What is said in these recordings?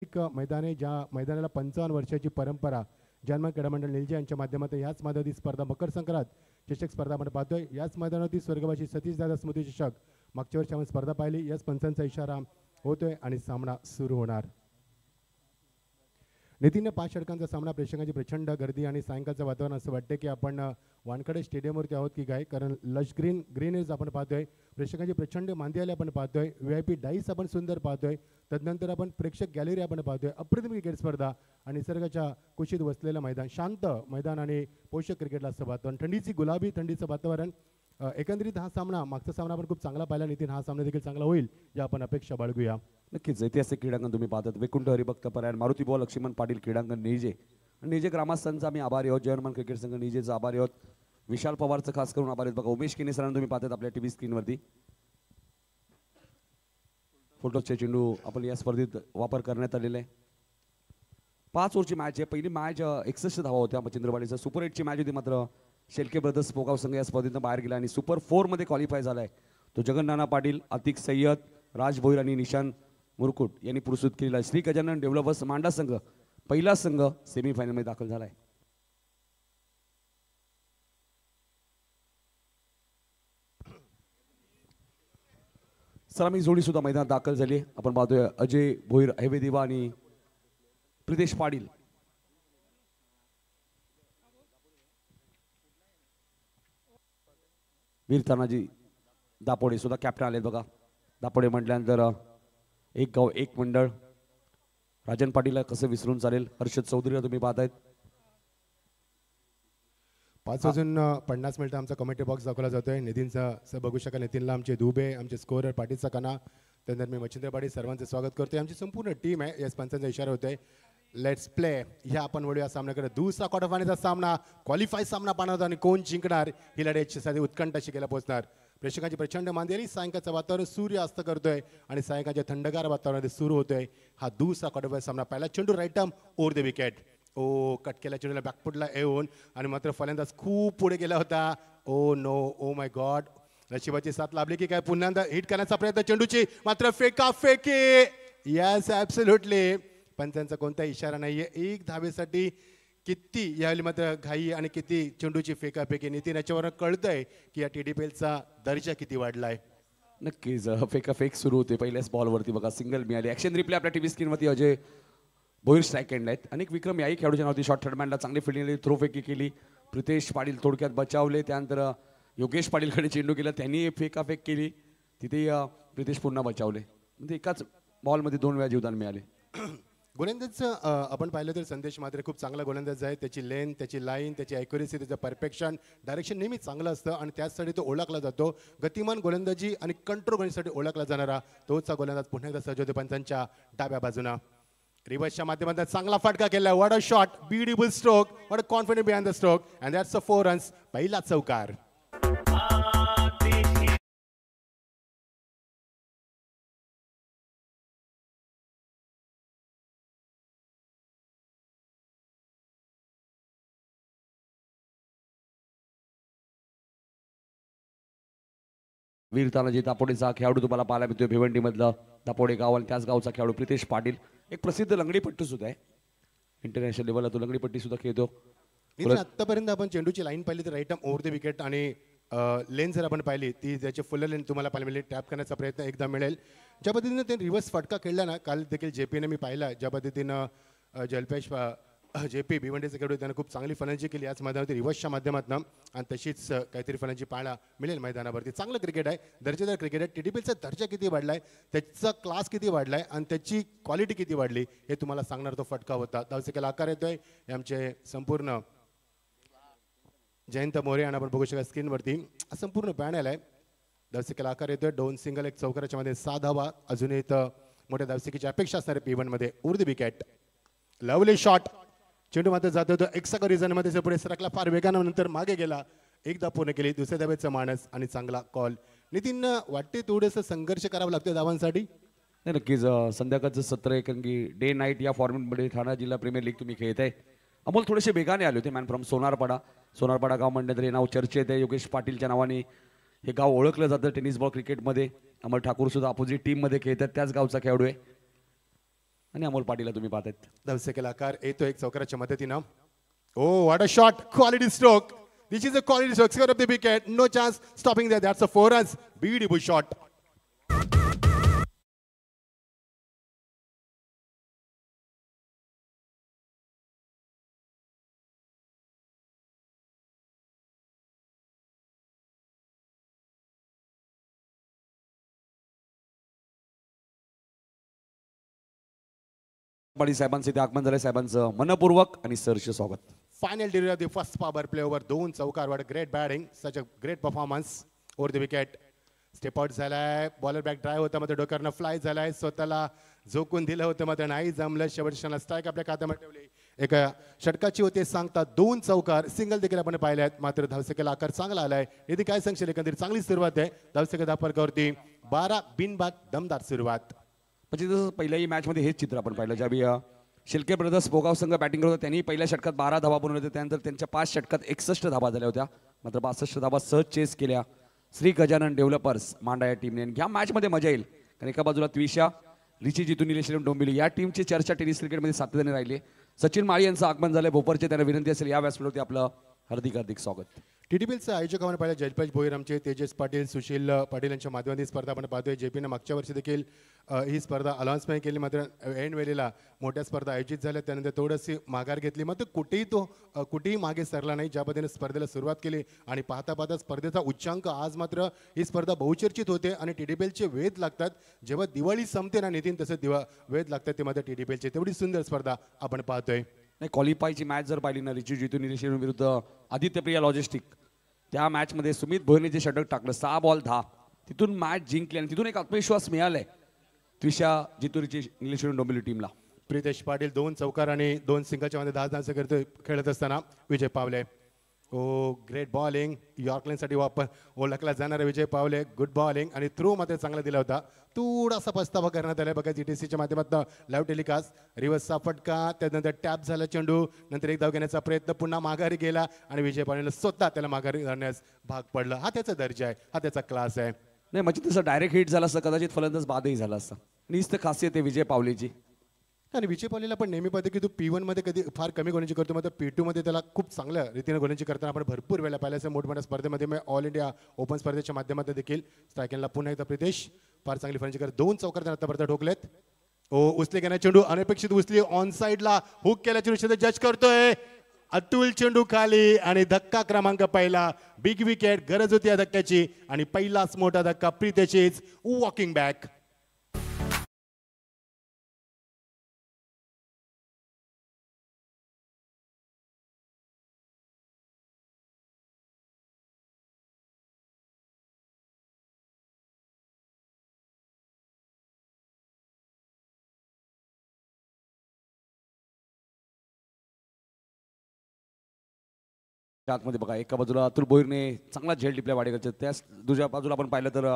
ऐतिहासिक मैदान आहे, ज्या मैदानाला 55 वर्षाची परंपरा जन्म क्रीडा मंडळ निलजे यांच्या माध्यमातून याच मैदानाची स्पर्धा मकर संक्रांत चषक स्पर्धा आपण पाहतोय. याच मैदानावरती स्वर्गवासी सतीशदादा स्मृती चषक मागच्या वर्षी आपण स्पर्धा पाहिली. याच पंचांचा इशारा होतोय आणि सामना सुरू होणार. नितीन 5 षटकांचा सामना, प्रेक्षकांची प्रचंड गर्दी आणि सायंकाळचं वातावरण असं वाटतं की आपण वानखडे स्टेडियमवरती आहोत की काय, कारण लश ग्रीनरीज आपण पाहतोय, प्रेक्षकांची प्रचंड मांदी आली आपण पाहतोय, VIP डाईस आपण सुंदर पाहतोय, तदनंतर आपण प्रेक्षक गॅलरी आपण पाहतोय, अप्रतिम क्रिकेट स्पर्धा आणि निसर्गाच्या कुशीत वसलेलं मैदान, शांत मैदान आणि पोषक क्रिकेटला असं वातावरण, थंडीची गुलाबी थंडीचं वातावरण. एकंदरीत हा सामना, मागचा सामना आपण खूप चांगला पाहिला नितीन, हा सामना देखील चांगला होईल या आपण अपेक्षा बाळगूया. नक्कीच ऐतिहासिक क्रीडांगण तुम्ही पाहतात. वैकुंठ हरिभक्त परायण मारुती बुवा लक्ष्मण पाटील क्रीडांगण निजे आणि निजे ग्रामस्थांचा आम्ही आभारी आहोत. जर्मन क्रिकेट संघ निजेचा आभारी आहोत. विशाल पवारचं खास करून आभारी आहेत. बघा उमेश किने सरांना तुम्ही पाहतात आपल्या टीव्ही स्क्रीनवरती. फुलटॉसचे चेंडू आपण या स्पर्धेत वापर करण्यात आलेला आहे. 5 ओव्हरची मॅच आहे. पहिली मॅच 61 धावा होत्या मच्छिंद्रवाडीचा. सुपर 8ची मॅच होती, मात्र शेलके ब्रदर्स पोगाव संघ या स्पर्धेतून बाहेर गेला आणि सुपर 4 मध्ये क्वालिफाय झालाय. तो जगन्नाना पाटील, अतिक सय्यद, राज भोईर आणि निशान मुरकुट यांनी पुरस्कृत केलेला. श्री गजानन डेव्हलपर्स मांडा संघ पहिला संघ सेमीफायनलमध्ये दाखल झालाय. सलामी जोडी सुद्धा मैदानात दाखल झाली. आपण पाहतोय अजय भोईर, हैवे दिवा आणि प्रितेश पाटील. वीर तानाजी दापोडे सुद्धा कॅप्टन आलेत. बघा दापोडे म्हटल्यानंतर एक गाव एक मंडळ. राजन पाटीलला कसं विसरून चालेल. हर्षद चौधरीला तुम्ही पाहतायत. 5 वाजून 50 मिनिटं आमचा कमेंट्री बॉक्स दाखवला जातोय. नितीनचा बघू शकाल. नितीनला आमचे दुबे, आमचे स्कोरर पाटीलचा कना, त्यानंतर मी मच्छिंद्र पाटील सर्वांचं स्वागत करतोय. आमची संपूर्ण टीम आहे. या पंचांचा इशारा होतोय. Let's play. ह्या आपण वळूया सामन्याकडे. दुसरा क्वार्टर फायनलचा सामना, क्वालिफाय सामना पाहणार होता आणि कोण जिंकणार ही लढाई साठी उत्कंठ शिकायला पोहोचणार. प्रेक्षकांची प्रचंड मांदी आली. सायंकाळचं वातावरण सूर्य अस्त करतोय आणि सायंकाळच्या थंडगार वातावरणामध्ये सुरू होतोय हा दुसरा क्वार्टर फायनल सामना. पहिला चेंडू right arm over the wicket. O cut केला चेंडूला बॅकफुटला येऊन आणि मात्र फलंदाज खूप पुढे गेला होता. Oh no, oh my God. नशिबाची साथ लाभली की काय, पुन्हा हिट करण्याचा प्रयत्न चेंडूची, मात्र फेकी. Yes absolutely. पंचांचा कोणता इशारा नाहीये. 1 धावेसाठी किती यावेळी मात्र घाई आणि किती चेंडूची फेकाफेकी. नितीन याच्यावर कळतंय की या TDPLचा दर्जा किती वाढलाय. नक्कीच फेकाफेक सुरू होते पहिल्याच बॉलवरती. बघा सिंगल मिळाली. ऍक्शन रिप्ले आपल्या टीव्ही स्क्रीनवरती. अजय भोईर स्ट्राईक एंड आहेत. अनेक विक्रम याही खेळाडूच्या नावती. शॉर्ट थर्डमॅनला चांगली फिल्डिंग, थ्रो फेकी केली. प्रितेश पाटील थोडक्यात बचावले. त्यानंतर योगेश पाटीलकडे चेंडू केला, त्यांनी फेकाफेक केली. तिथे प्रितेश पुन्हा बचावले. म्हणजे एकाच बॉलमध्ये 2 वेळा जीवदान मिळाले. गोलंदाज आपण पाहिलं तर संदेश मात्र खूप चांगला गोलंदाज आहे. त्याची लेंथ, त्याची लाईन, त्याची ॲक्युरेसी, त्याचं परफेक्शन, डायरेक्शन नेहमी चांगलं असतं आणि त्याचसाठी तो ओळखला जातो. गतिमान गोलंदाजी आणि कंट्रोल करण्यासाठी ओळखला जाणारा तोच गोलंदाज पुन्हा एकदा सज्ज होते पंचांच्या डाव्या बाजूला. रिव्हर्सच्या माध्यमातून चांगला फटका केला. What a shot, beautiful stroke, what a confident behind the stroke and that's a 4 runs. पहिला चौकार. वीर तानाजी दापोडेचा खेळाडू तुम्हाला पाहायला मिळतोय. भिवंडीमधलं दापोडे गाव आणि त्याच गावचा खेळाडू प्रितेश पाटील. एक प्रसिद्ध लंगडीपट्टू सुद्धा आहे. इंटरनॅशनल लेवलला तो लंगडीपट्टी सुद्धा खेळतो. आतापर्यंत आपण चेंडूची लाईन पाहिली तर right arm over the wicket आणि लेन जर आपण पाहिली ती त्याची फुल लेन तुम्हाला पाहायला मिळेल. टॅप करण्याचा प्रयत्न एकदा मिळेल. ज्या पद्धतीने ते रिव्हर्स फटका खेळला ना, काल देखील JPने मी पाहिला ज्या पद्धतीनं जलपेश JP भिवंडीचे खेळाडू त्यानं खूप चांगली फलंदाजी केली आज मैदानावरती रिव्हर्सच्या माध्यमातून आणि तशीच काहीतरी फलंदाजी पाहायला मिळेल मैदानावरती. चांगलं क्रिकेट आहे, दर्जेदार क्रिकेट आहे. TDPLचा दर्जा किती वाढलाय, त्याचा क्लास किती वाढलाय आणि त्याची क्वालिटी किती वाढली हे तुम्हाला सांगणार तो फटका होता. धावसंख्येला आकार येतोय. आमचे संपूर्ण जयंत मोरे आणि आपण बघू शकता स्क्रीनवरती संपूर्ण पॅनल आहे. धावसंख्येला आकार येतोय. 2 सिंगल 1 चौकाराच्या मध्ये 6 धावा. अजून इथं मोठ्या धावसंख्येची अपेक्षा असणारे P1 मध्ये over the wicket. Lovely shot. चेंडू मात्र जातो तो एक्सा रिझनमध्ये पुढे सरकला, फार वेगानं नंतर मागे गेला. एकदा पूर्ण केली. दुसऱ्या धावेचा माणस आणि चांगला कॉल. नितीन वाटते थोडंसं संघर्ष करावा लागतो धावांसाठी. नक्कीच संध्याकाळचं सत्र आहे, कारण की डे नाईट या फॉर्मॅटमध्ये ठाणा जिल्हा प्रीमियर लीग तुम्ही खेळत आहे. अमोल थोडेसे वेगाने आले होते. मॅन फ्रॉम सोनारपाडा गाव म्हणलं तरी नाव चर्चेत आहे. योगेश पाटीलच्या नावाने हे गाव ओळखलं जातं टेनिस बॉल क्रिकेटमध्ये. अमोल ठाकूर सुद्धा अपोजिट टीममध्ये खेळतात, त्याच गावचा खेळाडू आहे. आणि अमोल पाटीलला तुम्ही पाहतायत. धावसकेला आकार येतो एक चौकाराच्या मदतीनं. Oh what a shot, quality stroke. This is a quality stroke. Score of the wicket. No chance stopping there. That's a 4 runs. Beautiful shot. Patil साहेबांचे ते आगमन झाले. साहेबांचं मनपूर्वक आणि सहर्ष स्वागत. Final delivery of the first power play over. दोन चौकार. What a great batting. Such a great performance over the wicket. Step out झालाय. बॉलर बॅक ड्राय होता मात्र डोक्यावरनं फ्लाय झालाय. स्वतःला झोकून दिलं होतं मात्र नाही जमलं. शेवटच्या स्ट्राईक आपल्या खात्यामध्ये ठेवली. एका षटकाची होते सांगता दोन चौकार सिंगल देखील आपण पाहिले आहेत. मात्र धावसकेला आकार चांगला आलाय. इथे काय सांगशील एकंदरीत चांगली सुरुवात आहे धावसके धापरकावरती. 12 बिनबाद दमदार सुरुवात. म्हणजे जसं पहिल्याही मॅचमध्ये हेच चित्र आपण पाहिलं. ज्यावेळी शेलके ब्रदर्स पोगाव संघ बॅटिंग करत होता त्यांनी पहिल्या षटकात 12 धावा बनवल्या होत्या. त्यानंतर त्यांच्या 5 षटकात 61 धावा झाल्या होत्या. मात्र 62 धावा सहज चेस केल्या श्री गजानन डेव्हलपर्स मांडा या टीमने. ह्या मॅचमध्ये मजा येईल कारण एका बाजूला त्विशा, रिची जितू, निलेश डोंबिवली या टीमची चर्चा टेनिस क्रिकेटमध्ये सातत्याने राहिली. सचिन माळी यांचं आगमन झालंय भोपरचे. त्यांना विनंती असेल या व्यासपीठावरती आपलं हार्दिक हार्दिक स्वागत. टीडीपीएलचं आयोजक आपण पाहिलं जयपाल भोईर आमचे तेजस पाटील, सुशील पाटील यांच्या माध्यमातून ही स्पर्धा आपण पाहतोय. जेपीनं मागच्या वर्षी देखील ही स्पर्धा अनाउन्समेंट केली मात्र ऐन वेळेला मोठ्या स्पर्धा आयोजित झाल्या. त्यानंतर थोडीशी माघार घेतली मात्र कुठेही मागे सरला नाही. ज्या पद्धतीने स्पर्धेला सुरुवात केली आणि पाहता पाहता स्पर्धेचा उच्चांक आज मात्र ही स्पर्धा बहुचर्चित होते आणि टीडीपीएलचे वेध लागतात. जेव्हा दिवाळी संपते ना नितीन तसं वेध लागतात ते मात्र टीडीपीएलचे. तेवढी सुंदर स्पर्धा आपण पाहतोय. नाही क्वालिफायची मॅच जर पाहिली ना रिची जितू निलेश विरुद्ध आदित्य प्रिया लॉजिस्टिक त्या मॅचमध्ये सुमित भोईरने जे षटक टाकलं 6 बॉल 10 तिथून मॅच जिंकली आणि तिथून एक आत्मविश्वास मिळालाय त्विशा जितूरीची निलेश डोंबिवली टीमला. प्रितेश पाटील 2 चौकार आणि 2 सिंगलच्या मध्ये 10 धावा करतोय खेळत असताना विजय पावले. ओ ग्रेट बॉलिंग. यॉर्कलँडसाठी वापर ओळखला जाणारा विजय पावले. गुड बॉलिंग आणि थ्रो मात्र चांगला दिला होता. थोडासा पस्तावा करण्यात आला बघा जीटीसीच्या माध्यमातून लाईव्ह टेलिकास्ट. रिव्हर्सचा फटका त्यानंतर टॅप झाला चेंडू. नंतर एक धाव घेण्याचा प्रयत्न पुन्हा माघारी गेला आणि विजय पावलेला स्वतः त्याला माघारी धरण्यास भाग पडलं. हा त्याचा दर्जा आहे, हा त्याचा क्लास आहे. नाही म्हणजे तसं डायरेक्ट हिट झाला असतं कदाचित फलंदाज बादही झाला असता. हीच तर खासियत आहे विजय पावलेची. आणि विजय पावलेला पण नेहमी पाहतो की तू P1 मध्ये कधी फार कमी गोलंदाजी करतो मात्र P2 मध्ये त्याला खूप चांगल्या रीतीने गोलंदाजी करताना आपण भरपूर वेळा पाहिलं असेल मोठमोठ्या स्पर्धेमध्ये. ऑल इंडिया ओपन स्पर्धेच्या माध्यमातून देखील स्ट्रायकिंगला पुन्हा एकदा प्रितेश फार चांगली फलंदाजी करत 2 चौकार त्यानं आतापर्यंत ठोकलेत. ओ उचले घेण्या चेंडू अनपेक्षित उचली ऑन साईडला हुक केल्या चेंडू जज करतोय. अतुल चेंडू खाली आणि धक्का क्रमांक पहिला. बिग विकेट गरज होती या धक्क्याची आणि पहिलाच मोठा धक्का प्रितेशच वॉकिंग बॅक. आतमध्ये बघा एका बाजूला अतुल भोईरने चांगला झेल टिपल्या वाडेकरचे. त्याच दुसऱ्या बाजूला आपण पाहिलं तर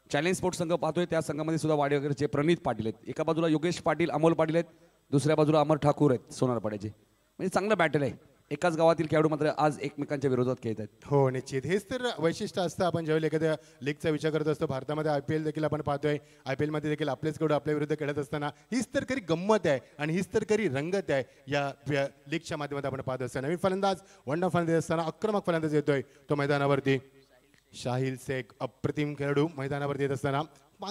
चॅलेंज स्पोर्ट्स संघ पाहतोय त्या संघामध्ये सुद्धा वाडेकरचे प्रणित पाटील आहेत. एका बाजूला योगेश पाटील अमोल पाटील आहेत. दुसऱ्या बाजूला अमर ठाकूर आहेत सोनारपाड्याचे. म्हणजे चांगलं बॅटल आहे. एकाच गावातील खेळाडू मात्र आज एकमेकांच्या विरोधात खेळत आहेत. हो निश्चित हेच तर वैशिष्ट्य असतं. आपण ज्यावेळी एखाद्या लीगचा विचार करत असतो भारतामध्ये IPL देखील आपण पाहतोय. IPL मध्ये देखील आपलेच खेळाडू आपल्या विरुद्ध खेळत असताना हीच तर खरी गंमत आहे आणि हीच तर खरी रंगत आहे या लीगच्या माध्यमातून आपण पाहत असताना. नवीन फलंदाज वंडा फलंदाज असताना आक्रमक फलंदाज येतोय तो मैदानावरती. शाहिल शेख अप्रतिम खेळाडू मैदानावरती येत असताना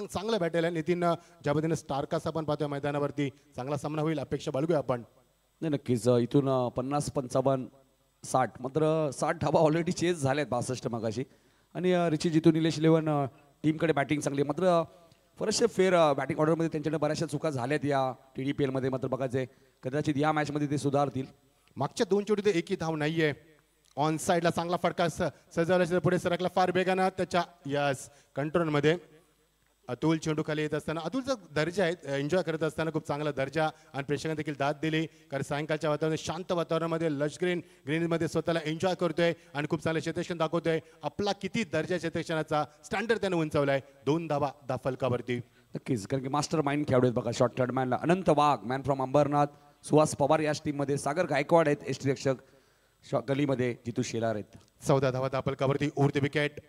चांगलं बॅटल आहे. नितीन ज्या पद्धतीने स्टारकास्ट आपण पाहतोय मैदानावरती चांगला सामना होईल अपेक्षा बाळगूया आपण. नाही नक्कीच इथून 50, 55, 60 मात्र 60 धावा ऑलरेडी चेस झाल्यात 62 मगाशी. आणि रिची जितू निलेश 11 टीमकडे बॅटिंग चांगली मात्र बरेचसे फेर बॅटिंग ऑर्डरमध्ये त्यांच्याकडे बऱ्याचशा चुका झाल्यात या TDPLमध्ये. मात्र बघायचे कदाचित या मॅचमध्ये ते सुधारतील. मागच्या 2 चोटी एकही धाव नाहीये. ऑन साईडला चांगला फटका सजवल्याच्या पुढे सरकला फार वेगानं त्याच्या यस कंट्रोलमध्ये. अतुल चेंडू खाली येत असताना अतुलचा दर्जा आहे एन्जॉय करत असताना खूप चांगला दर्जा आणि प्रेक्षकांनी देखील दाद दिली कारण सायंकाळच्या वातावरणात शांत वातावरणामध्ये लश ग्रीनमध्ये स्वतःला एन्जॉय करतोय आणि खूप चांगलं क्षेत्ररक्षण दाखवतोय. आपला किती दर्जा क्षेत्ररक्षणाचा स्टँडर्ड त्याने उंचावलाय. 2 धावा फलकावरती. नक्कीच कारण की मास्टर माइंड खेळाडू आहेत बघा. शॉर्ट थर्ड मॅनला अनंत वाघ मॅन फ्रॉम अंबरनाथ, सुहास पवार याच टीममध्ये, सागर गायकवाड आहेत एसटी रक्षक गलीमध्ये, जितू शेलार आहेत. 14 धावा फलकावरती. उरते विकेट.